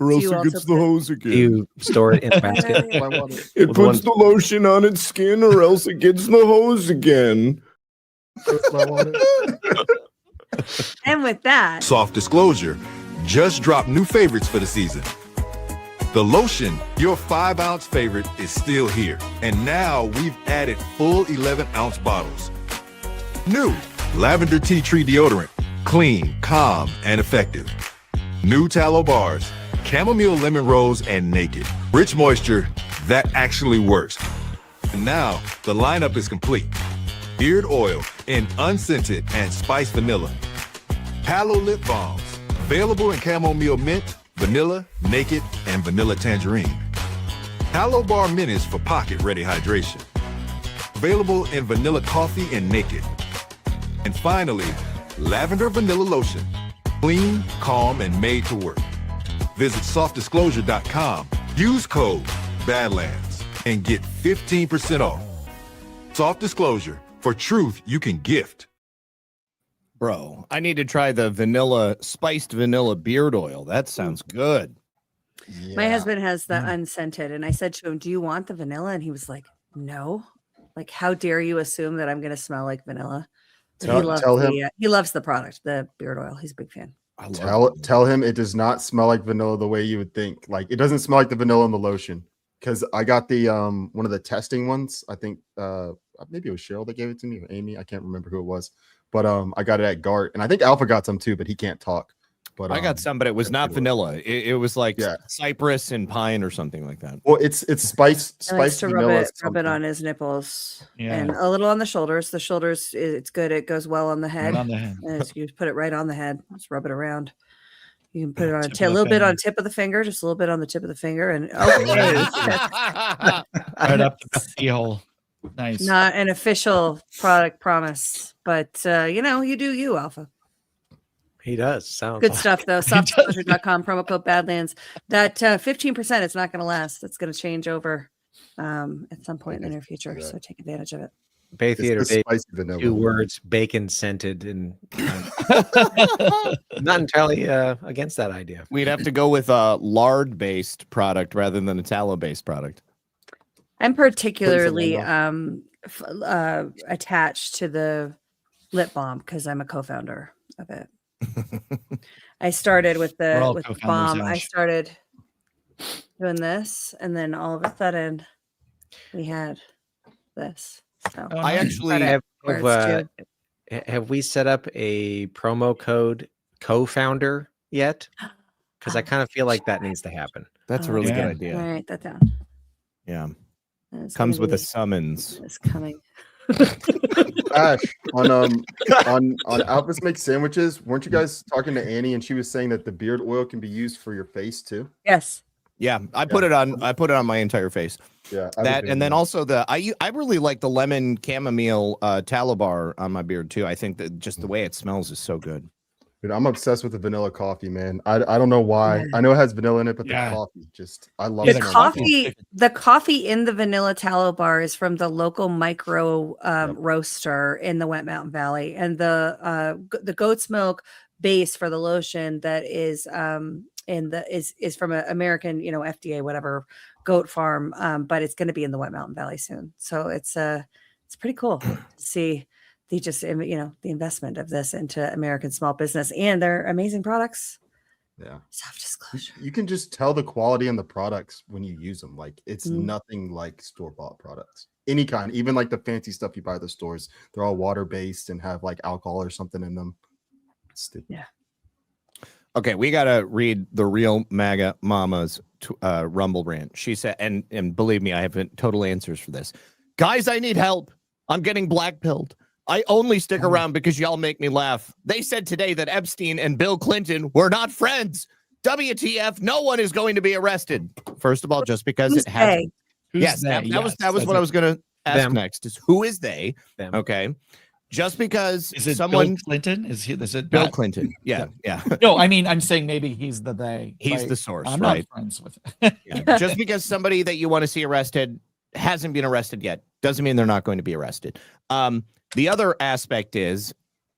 Or else you it also gets the put- hose again. You store it in a basket. I want it. It Well, the puts one- the lotion on its skin, or else it gets the hose again. That's what I wanted. And with that, Soft disclosure, just dropped new favorites for the season. The lotion, your 5-ounce favorite, is still here. And now we've added full 11-ounce bottles. New lavender tea tree deodorant, clean, calm, and effective. New tallow bars, chamomile lemon rose, and naked. Rich moisture that actually works. And now the lineup is complete. Beard oil in unscented and spiced vanilla. Palo lip balms, available in chamomile mint, vanilla, naked, and vanilla tangerine. Palo bar minis for pocket-ready hydration. Available in vanilla coffee and naked. And finally, lavender vanilla lotion. Clean, calm, and made to work. Visit softdisclosure.com. Use code Badlands and get 15% off. Soft Disclosure, for truth you can gift. Bro, I need to try the spiced vanilla beard oil. That sounds good. my husband has the unscented, and I said to him, "Do you want the vanilla?" And he was like, "No." Like, how dare you assume that I'm going to smell like vanilla? But he loves the product, the beard oil. He's a big fan. Tell him it does not smell like vanilla the way you would think. Like, it doesn't smell like the vanilla in the lotion. Because I got the one of the testing ones. I think maybe it was Cheryl that gave it to me, or Amy. I can't remember who it was. But I got it at Gart, and I think Alpha got some too, but he can't talk. But I got some, but it was not vanilla. It was like cypress and pine or something like that. Well, it's spiced He likes to vanilla. rub it on his nipples and a little on the shoulders. The shoulders, it's good. It goes well on the head. Right on the head. And you put it right on the head. Just rub it around. You can put it on a little bit on tip of the finger, just a little bit on the tip of the finger, and okay, Right up the keyhole. Nice. Not an official product promise, but you do you, Alpha. He does. Sounds Good like. stuff though. Softdisclosure.com, promo code Badlands. That 15%, it's not going to last. It's going to change over at some point in the near future. So take advantage of it. Bay Theater, the spicy vanilla. 2 words, bacon scented, and not entirely against that idea. We'd have to go with a lard-based product rather than a tallow-based product. I'm particularly attached to the lip balm because I'm a co-founder of it. I started with the balm. I started doing this, and then all of a sudden we had this. So I actually have we set up a promo code co-founder yet? Because I kind of feel like that needs to happen. That's a really good idea. All right, that down. Yeah. It's Comes gonna with a be- summons. It's coming. Ash, on Alphas Make Sandwiches, weren't you guys talking to Annie, and she was saying that the beard oil can be used for your face too? Yes. Yeah, I put it on my entire face. Yeah, that, and then also I really like the lemon chamomile tallow bar on my beard too. I think that just the way it smells is so good. Dude, I'm obsessed with the vanilla coffee, man. I don't know why. I know it has vanilla in it, but the coffee I love The it. coffee in the vanilla tallow bar is from the local micro roaster in the Wet Mountain Valley, and the goat's milk base for the lotion that is is from an American, FDA whatever goat farm, but it's going to be in the Wet Mountain Valley soon. So it's pretty cool to see the investment of this into American small business and their amazing products. Yeah. Self-disclosure. You can just tell the quality in the products when you use them. Like, it's nothing like store-bought products. Any kind, even like the fancy stuff you buy at the stores. They're all water-based and have like alcohol or something in them. It's stupid. Yeah. Okay, we gotta read the real MAGA Mama's Rumble rant. She said, and believe me, I have total answers for this. Guys, I need help. I'm getting blackpilled. I only stick around because y'all make me laugh. They said today that Epstein and Bill Clinton were not friends. WTF, no one is going to be arrested. First of all, just because it hasn't. Yes, that was what I was going to ask next, is who is they? Them. Okay. Just because Is it someone Bill Clinton? Is it Bill not- Clinton? Yeah. No, I mean, I'm saying maybe he's the they. He's Like, the source, I'm right? not friends with. Yeah. Just because somebody that you want to see arrested hasn't been arrested yet doesn't mean they're not going to be arrested. The other aspect is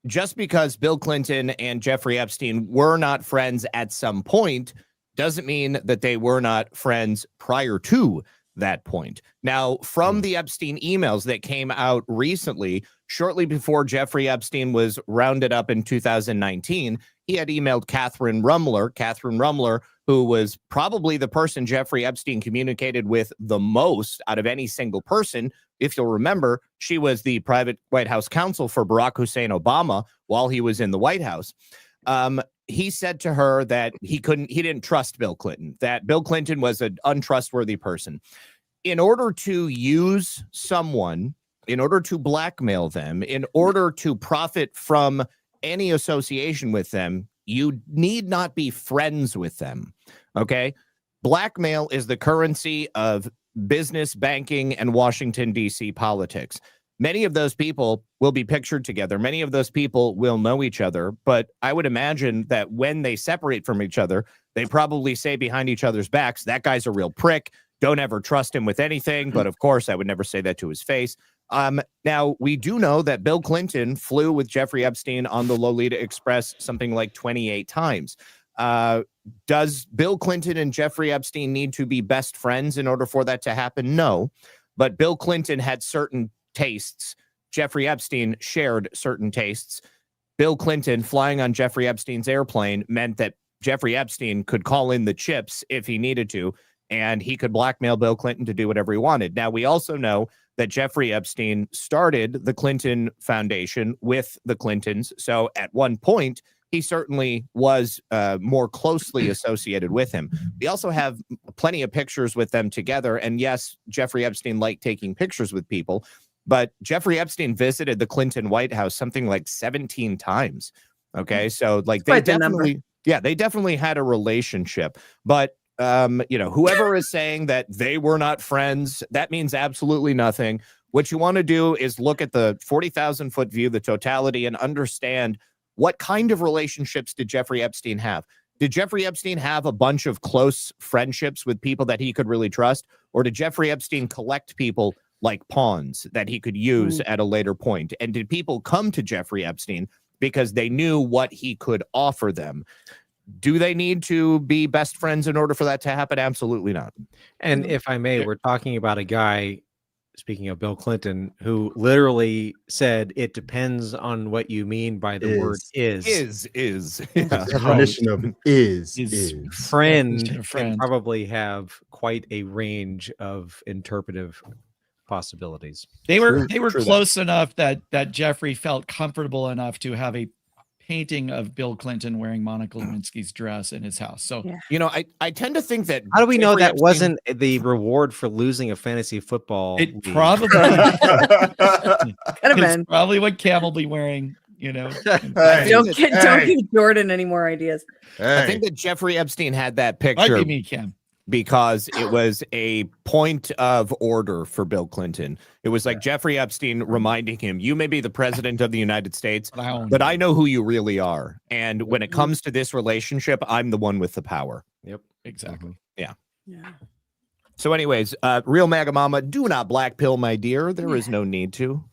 just because Bill Clinton and Jeffrey Epstein were not friends at some point doesn't mean that they were not friends prior to that point. Now, from the Epstein emails that came out recently, shortly before Jeffrey Epstein was rounded up in 2019, he had emailed Catherine Rumler, who was probably the person Jeffrey Epstein communicated with the most out of any single person. If you'll remember, she was the private White House counsel for Barack Hussein Obama while he was in the White House. He said to her that he didn't trust Bill Clinton, that Bill Clinton was an untrustworthy person. In order to use someone, in order to blackmail them, in order to profit from any association with them, you need not be friends with them. Okay. Blackmail is the currency of business, banking, and Washington, D.C. politics. Many of those people will be pictured together. Many of those people will know each other. But I would imagine that when they separate from each other, they probably say behind each other's backs, that guy's a real prick. Don't ever trust him with anything. But of course, I would never say that to his face. Now, we do know that Bill Clinton flew with Jeffrey Epstein on the Lolita Express something like 28 times. Does Bill Clinton and Jeffrey Epstein need to be best friends in order for that to happen? No. But Bill Clinton had certain tastes. Jeffrey Epstein shared certain tastes. Bill Clinton flying on Jeffrey Epstein's airplane meant that Jeffrey Epstein could call in the chips if he needed to, and he could blackmail Bill Clinton to do whatever he wanted. Now, we also know that Jeffrey Epstein started the Clinton Foundation with the Clintons. So at one point, he certainly was more closely associated with him. We also have plenty of pictures with them together. And yes, Jeffrey Epstein liked taking pictures with people, but Jeffrey Epstein visited the Clinton White House something like 17 times. Okay. So like they definitely had a relationship, but whoever is saying that they were not friends, that means absolutely nothing. What you want to do is look at the 40,000 foot view, the totality, and understand what kind of relationships did Jeffrey Epstein have? Did Jeffrey Epstein have a bunch of close friendships with people that he could really trust? Or did Jeffrey Epstein collect people like pawns that he could use at a later point? And did people come to Jeffrey Epstein because they knew what he could offer them? Do they need to be best friends in order for that to happen? Absolutely not. And if I may, we're talking about a guy, speaking of Bill Clinton, who literally said it depends on what you mean by the word is. Yeah. Definition of is. Friend can probably have quite a range of interpretive possibilities. They were close enough that Jeffrey felt comfortable enough to have a painting of Bill Clinton wearing Monica Lewinsky's dress in his house. So, I tend to think that. How do we know that wasn't the reward for losing a fantasy football? It probably could have been. Probably what Cam will be wearing. Don't give Jordan any more ideas. I think that Jeffrey Epstein had that picture. Might be me, Cam. Because it was a point of order for Bill Clinton. It was like Jeffrey Epstein reminding him, you may be the president of the United States, but I know who you really are. And when it comes to this relationship, I'm the one with the power. Yep, exactly. Yeah. So anyways, real MAGA mama, do not black pill, my dear. There is no need to.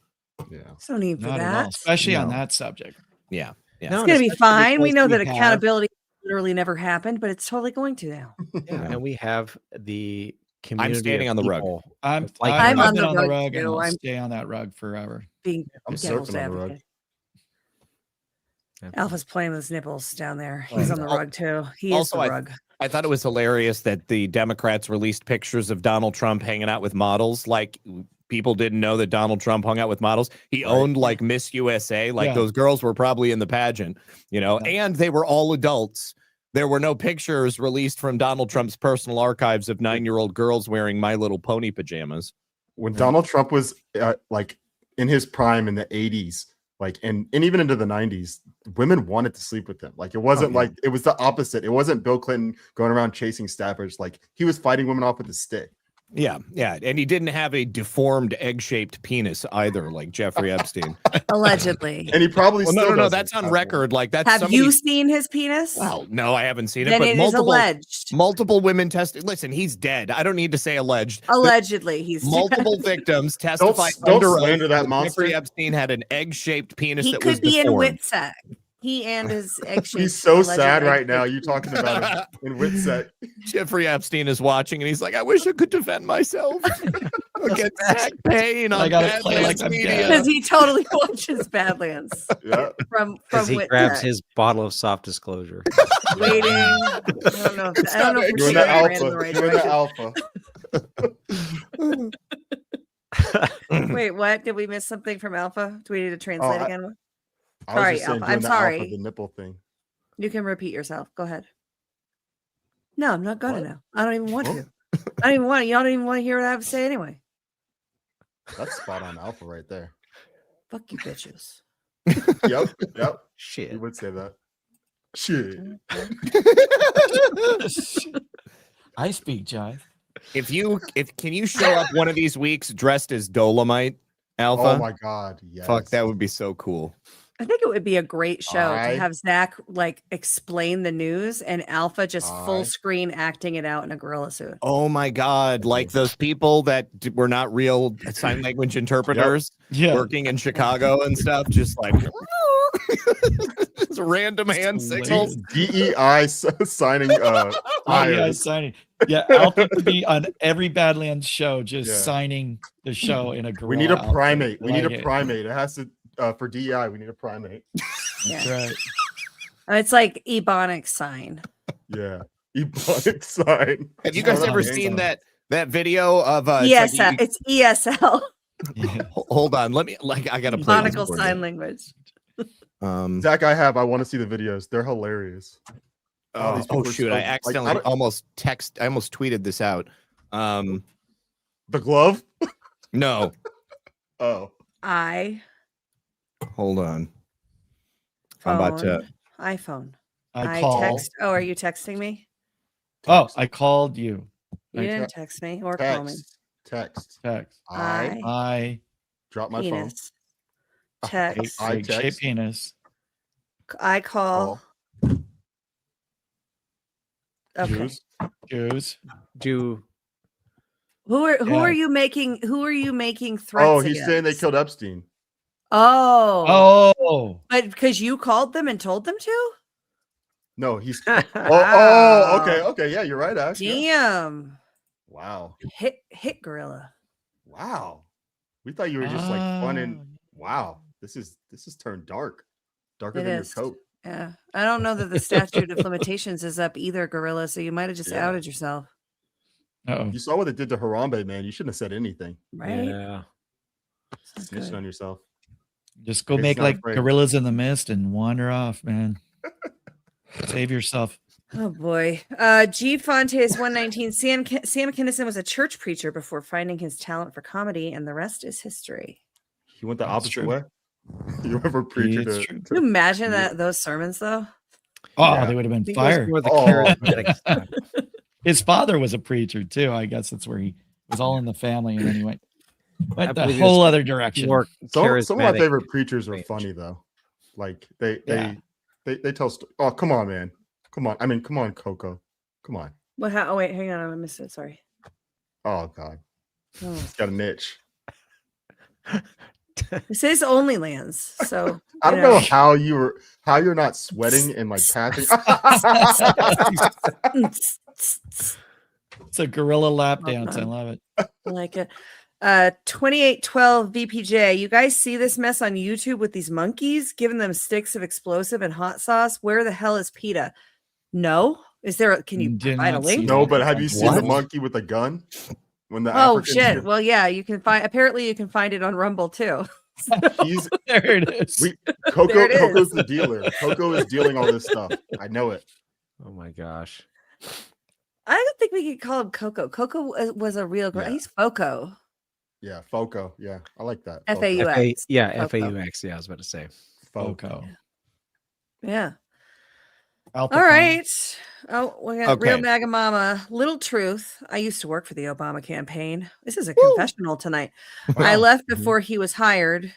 Yeah. There's no need for that. Especially on that subject. Yeah. It's going to be fine. We know that accountability literally never happened, but it's totally going to now. And we have the community. I'm standing on the rug. I'm on the rug and I'll I'm stay on that rug forever. I'm surfing on the rug. Alpha's playing with his nipples down there. He's on the rug too. He is the rug. I thought it was hilarious that the Democrats released pictures of Donald Trump hanging out with models. Like people didn't know that Donald Trump hung out with models. He owned like Miss USA. Like those girls were probably in the pageant, and they were all adults. There were no pictures released from Donald Trump's personal archives of 9-year-old girls wearing My Little Pony pajamas. When Donald Trump was like in his prime in the 80s, like and even into the 90s, women wanted to sleep with him. Like it wasn't like it was the opposite. It wasn't Bill Clinton going around chasing staffers. Like he was fighting women off with a stick. Yeah, and he didn't have a deformed egg-shaped penis either, like Jeffrey Epstein. Allegedly. And he probably Well, still no, doesn't that's on have record. Like that's Have somebody... you seen his penis? Well, no, I haven't seen it. Then But it is multiple, alleged. multiple women tested. Listen, he's dead. I don't need to say alleged. Allegedly, he's Multiple dead. victims testified Don't under oath slander that monster. Jeffrey Epstein had an egg-shaped penis He that was could be in deformed. Witsec. He and his egg shape. He's so sad right now. You talking about him in Witsec. Jeffrey Epstein is watching and he's like, I wish I could defend myself against Zach Payne on I gotta play Badlands like I'm Media. dead. Because he totally watches Badlands. Yeah. From As he Witsec. grabs his bottle of soft disclosure. Waiting. I don't know. I don't know if Doing we're the shooting the right alpha. direction. Doing the alpha. Wait, what? Did we miss something from Alpha? Do we need to translate again? I was Sorry, just saying, Alpha. doing I'm the sorry. alpha, the nipple thing. You can repeat yourself. Go ahead. No, I'm not going to What? now. I don't even want Oh. to. I don't even want to. Y'all don't even want to hear what I have to say anyway. That's spot on alpha right there. Fuck you, bitches. Yep. Shit. You would say that. Shit. I speak jive. Can you show up one of these weeks dressed as Dolomite, Alpha? Oh my god. Yes. Fuck, that would be so cool. I think it would be a great show I- to have Zach like explain the news and Alpha just full screen acting it out in a gorilla suit. Oh my god, like those people that were not real sign language interpreters Yeah. working in Chicago and stuff, just like just random hand signals. DEI signing Yeah, fires. signing. Yeah, Alpha could be on every Badlands show, just Yeah. signing the show in a gorilla. We need a outfit. primate. We need Like a it. primate. It has to for DEI. We need a primate. That's Yeah. right. It's like Ebonics sign. Yeah. Ebonic sign. Have you guys Hold ever on, seen hang on. that video of ESL. It's ESL. Hold on, let me I gotta play this Ebonical for sign you. language. Zach, I want to see the videos. They're hilarious. These people are Shoot, so- I like, accidentally don't- almost tweeted this out. the glove. No, Oh. hold on. I'm about to. iPhone. I call. text. Oh, are you texting me? Oh, I called you. You I didn't text me or call me. Text. Text. I drop my phone. Penis. Text. I Big shape text. penis. I call. Okay. Jews. Jews. Do Who are Yeah. you making? Who are you making threats? Oh, he's saying they against? killed Epstein. Oh. Oh. But because you called them and told them to? No, he's. Okay. Yeah, you're right, Ash. Yeah. Damn. Wow. Hit gorilla. Wow. We thought you were just like fun and wow. This is turned dark. Darker It than is. your coat. Yeah. I don't know that the statute of limitations is up either, gorilla. So you might have just Yeah. outed yourself. Uh-oh. You saw what it did to Harambe, man. You shouldn't have said anything. Right? yeah. That's Snitching good. on yourself. Just go It's make not like afraid. gorillas in the mist and wander off, man. Save yourself. Oh boy. G Fontes 119. Sam Kinison was a church preacher before finding his talent for comedy, and the rest is history. You went the That's opposite true. way. You ever preacher It's to, true. Can you imagine those sermons though? Oh, Yeah. they would have been He goes fired. for the Oh. charismatic stuff. His father was a preacher too. I guess that's where he was all in the family, and then he went I a believe he whole was other direction. More some of my charismatic. favorite preachers are range. funny though. Like they Yeah. tell oh come on, man. Come on. I mean, come on, Coco. Come on. What? Oh wait, hang on. I missed it. Sorry. Oh god. Oh. It's got a niche. This is OnlyLands, so I don't know how you're not sweating and like passing. It's a gorilla lap dance. I love it. I like it. 2812 VPJ. You guys see this mess on YouTube with these monkeys giving them sticks of explosive and hot sauce? Where the hell is PETA? No. Is there? Can you Did provide a not see link? No, but have you seen the What? monkey with the gun? When the Oh Africans shit. get- Well, yeah, you can find. Apparently, you can find it on Rumble too. he's There it is. Coco. There it Coco's is. the dealer. Coco is dealing all this stuff. I know it. Oh my gosh. I don't think we could call him Coco. Coco was a real girl. Yeah. He's Foco. Yeah, Foco. Yeah, I like that. FAU. Foco. UX. Yeah, Foco. FAUX. Yeah, I was about to say. Foco. Foco. Yeah. Al All Capone. right. Oh, we got Real Okay. MAGA Mama. Little truth. I used to work for the Obama campaign. This is a confessional tonight. I left before he was hired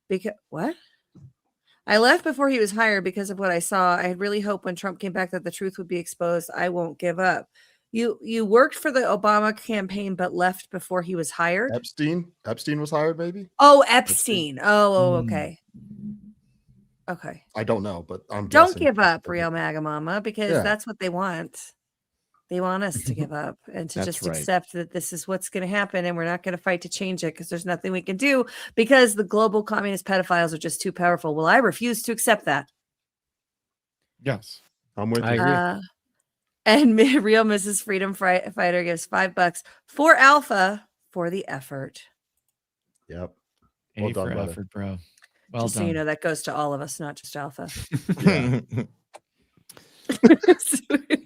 because what? I left before he was hired because of what I saw. I had really hoped when Trump came back that the truth would be exposed. I won't give up. You worked for the Obama campaign but left before he was hired? Epstein was hired, maybe. Oh, Epstein. Oh, Mm. okay. Okay. I don't know, but I'm Don't guessing. give up, Real MAGA Mama, because Yeah. that's what they want. They want us to give up and to That's just right. accept that this is what's going to happen, and we're not going to fight to change it because there's nothing we can do because the global communist pedophiles are just too powerful. Well, I refuse to accept that. Yes. I'm with I you. agree. And Real Mrs. Freedom Fighter gives $5 for Alpha for the effort. Yep. A Well done, for brother. effort, bro. Well Just done. so you know, that goes to all of us, not just Alpha. Yeah.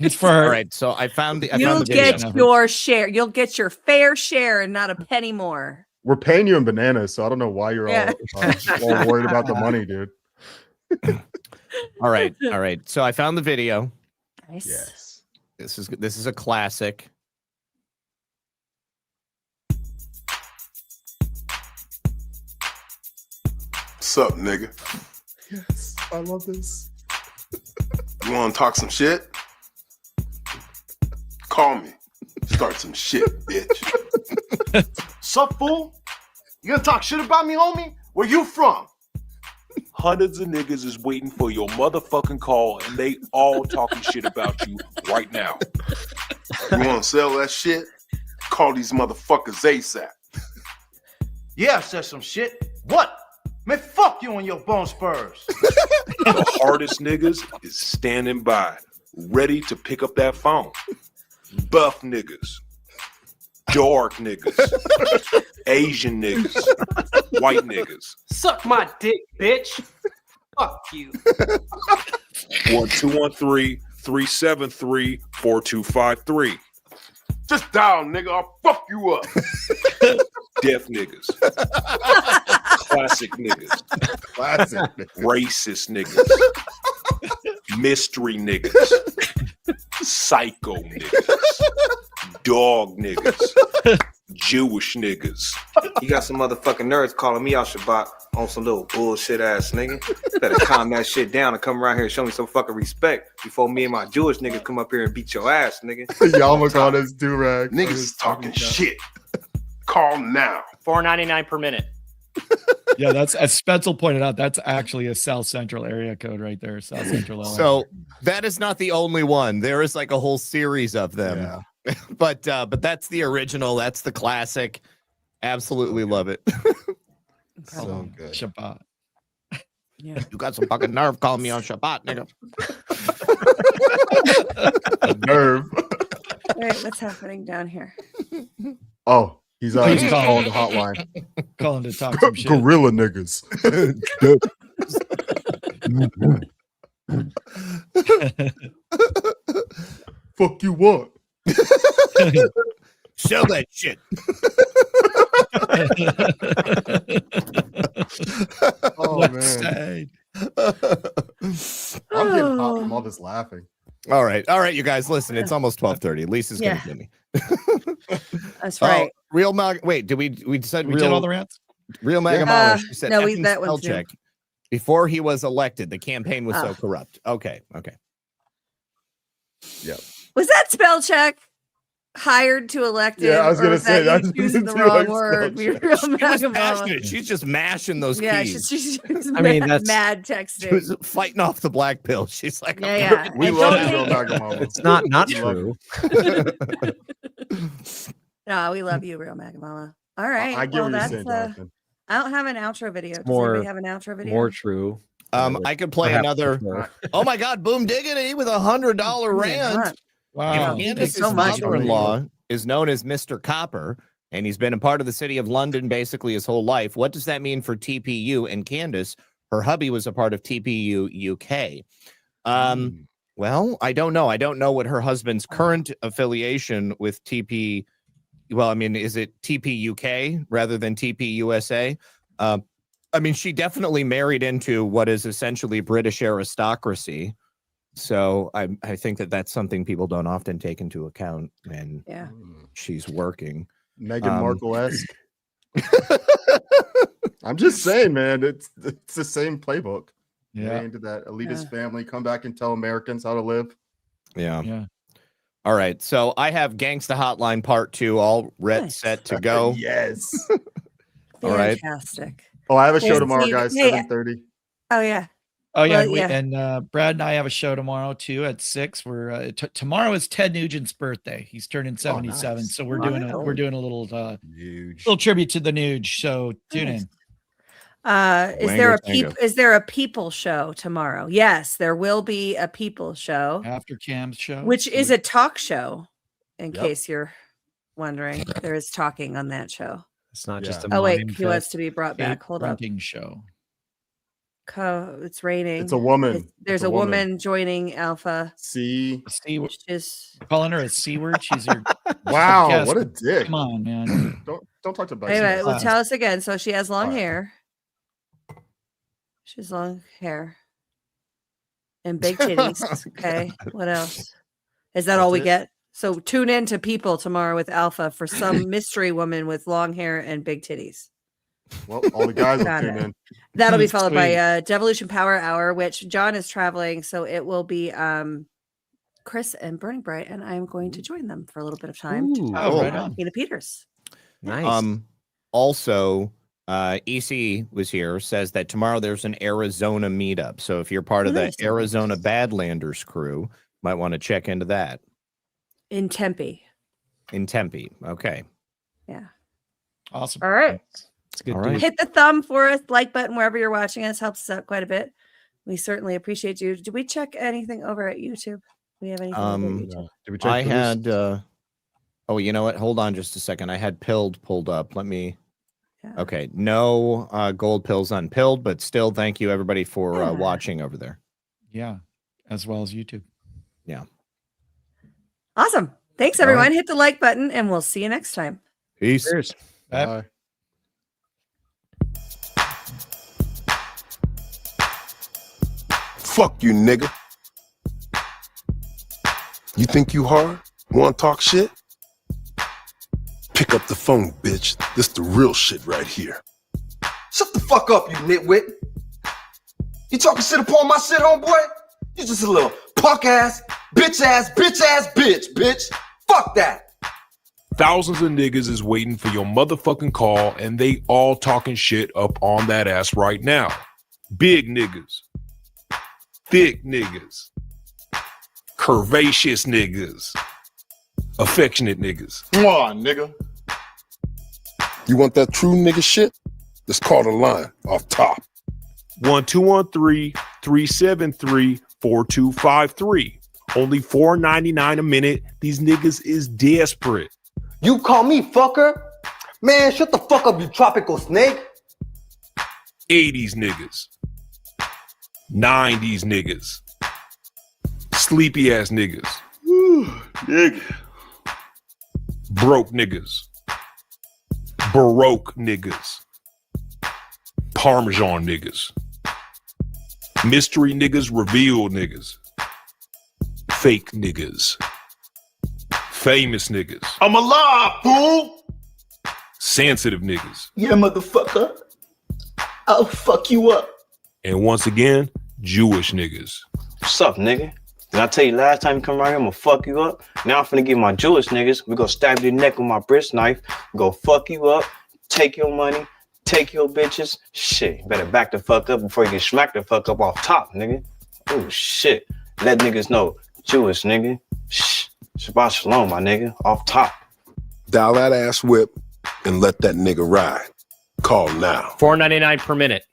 It's for All right, so I found the You'll video. get your share. You'll get your fair share and not a penny more. We're paying you in bananas, so I don't know why you're Yeah. all worried about the money, dude. All right. So I found the video. Nice. Yes. This is a classic. What's up, nigga? Yes. I love this. You want to talk some shit? Call me. Start some shit, bitch. Sup, fool? You gonna talk shit about me, homie? Where you from? Hundreds of niggas is waiting for your motherfucking call, and they all talking shit about you right now. You want to sell that shit? Call these motherfuckers ASAP. Yeah, I said some shit. What? Man, fuck you and your bone spurs. The hardest niggas is standing by, ready to pick up that phone. Buff niggas, dark niggas, Asian niggas, white niggas. Suck my dick, bitch. Fuck you. 1-213-373-4253. Just dial, nigga. I'll fuck you up. Deaf niggas, classic niggas, Classic. racist niggas, mystery niggas, psycho niggas, dog niggas, Jewish niggas. You got some motherfucking nerds calling me out Shabbat on some little bullshit ass nigga. Better calm that shit down and come around here and show me some fucking respect before me and my Jewish niggas come up here and beat your ass, nigga. Y'all call this do-rag. Niggas is talking shit. Call now. $4.99 per minute. Yeah, that's as Spetzel pointed out. That's actually a South Central area code right there. South Central. LA. So that is not the only one. There is like a whole series of them. Yeah. But that's the original. That's the classic. Absolutely love it. So good. Shabbat. Yeah. You got some fucking nerve calling me on Shabbat, nigga. Nerve. Wait, what's happening down here? Oh, he's He's calling the hotline. Calling to talk some shit. Gorilla niggas. Fuck you what? Sell that shit. Oh What's man. sad? I'm getting hot from all this laughing. All right, you guys. Listen, it's almost 12:30. Lisa's Yeah. gonna give me. That's right. Real Mag. Wait, did we said We real? did all the rants. Real Mega Yeah. Mama. She said No, effing that one's spell new. check. Before he was elected, the campaign was so Oh. corrupt. Okay. Was that spell check hired to elect him? Yeah, I was or gonna was say, that that you choosing the too, wrong like, word. spell You're check. real She was mega mashing mama. it. She's just mashing those Yeah, keys. she's I mean, that's- mad She texting. was fighting off the black pill. She's like, Yeah. We And love don't you, Real hate- Mega Mama. It's not We love true. No, we love you, Real Mega Mama. All right. I get what you're that's saying, Jonathan. I don't have an outro video. Does more- anybody have an outro video? More true. I could play Perhaps another. more. Oh my God, boom diggity with $100 Oh my rant. God. Wow. Thank you Candace's so much. mother-in-law is known as Mr. Copper, and he's been a part of the city of London basically his whole life. What does that mean for TPU? And Candace, her hubby was a part of TPU UK. Well, I don't know. I don't know what her husband's current affiliation with TP. Well, I mean, is it TP UK rather than TP USA? I mean, she definitely married into what is essentially British aristocracy. So I think that's something people don't often take into account when she's working. Meghan Markle-esque. I'm just saying, man, it's the same playbook. Yeah. Into that elitist family, come back and tell Americans how to live. Yeah. All right. So I have Gangsta Hotline Part 2 all set to go. Yes. All right. Fantastic. Oh, I have a show tomorrow, guys. 7:30. Oh yeah. Oh yeah, Well, and Brad and I have a show tomorrow too at 6. We're tomorrow is Ted Nugent's birthday. He's turning 77, so we're doing a little tribute to the Nuge. So tune in. Is there a people show tomorrow? Yes, there will be a people show after Cam's show, which is a talk show. In case you're wondering, there is talking on that show. It's not just a. Oh wait, he wants to be brought back. Hold up. Show. It's raining. It's a woman. There's a woman joining Alpha. C. Calling her a C word. She's your wow. What a dick. Come on, man. Don't talk to Bison. Anyway, well, tell us again. So she has long hair. She has long hair and big titties. Okay. What else? Is that all we get? So tune in to People tomorrow with Alpha for some mystery woman with long hair and big titties. Well, all the guys will tune in. That'll be followed by Devolution Power Hour, which John is traveling, so it will be Chris and Burning Bright, and I'm going to join them for a little bit of time. Right on. Tina Peters. Nice. Also, EC was here, says that tomorrow there's an Arizona meetup. So if you're part of the Arizona Badlanders crew, might want to check into that. In Tempe. Okay. Yeah. Awesome. All right. It's good. Right. Hit the thumb for us, like button wherever you're watching us. Helps us out quite a bit. We certainly appreciate you. Did we check anything over at YouTube? Do we have anything over at YouTube? Did we check I had oh, you know what? Hold on just a second. I had Pilled pulled up. Let me Okay. No gold pills unpilled, but still thank you everybody for watching over there. Yeah. As well as YouTube. Yeah. Awesome. Thanks, everyone. Hit the like button, and we'll see you next time. Peace. Cheers. Bye. Fuck you, nigga. You think you hard? Want to talk shit? Pick up the phone, bitch. This the real shit right here. Shut the fuck up, you nitwit. You talking shit upon my shit, homeboy? You just a little punk ass, bitch. Fuck that. Thousands of niggas is waiting for your motherfucking call, and they all talking shit up on that ass right now. Big niggas. Thick niggas. Curvaceous niggas. Affectionate niggas. Come on, nigga. You want that true nigga shit? Let's call the line off top. 1213-373-4253. Only $4.99 a minute. These niggas is desperate. You call me fucker? Man, shut the fuck up, you tropical snake. 80s niggas. 90s niggas. Sleepy ass niggas. Nigga. Broke niggas. Baroque niggas. Parmesan niggas. Mystery niggas, revealed niggas. Fake niggas. Famous niggas. I'm alive, fool. Sensitive niggas. Yeah, motherfucker. I'll fuck you up. And once again, Jewish niggas. What's up, nigga? Did I tell you last time you come around here, I'm gonna fuck you up? Now I'm finna get my Jewish niggas. We gonna stab your neck with my bristle knife. Go fuck you up, take your money, take your bitches. Shit, you better back the fuck up before you get smacked the fuck up off top, nigga. Oh, shit. Let niggas know. Jewish, nigga. Shh. Shabbat shalom, my nigga. Off top. Dial that ass whip and let that nigga ride. Call now. $4.99 per minute.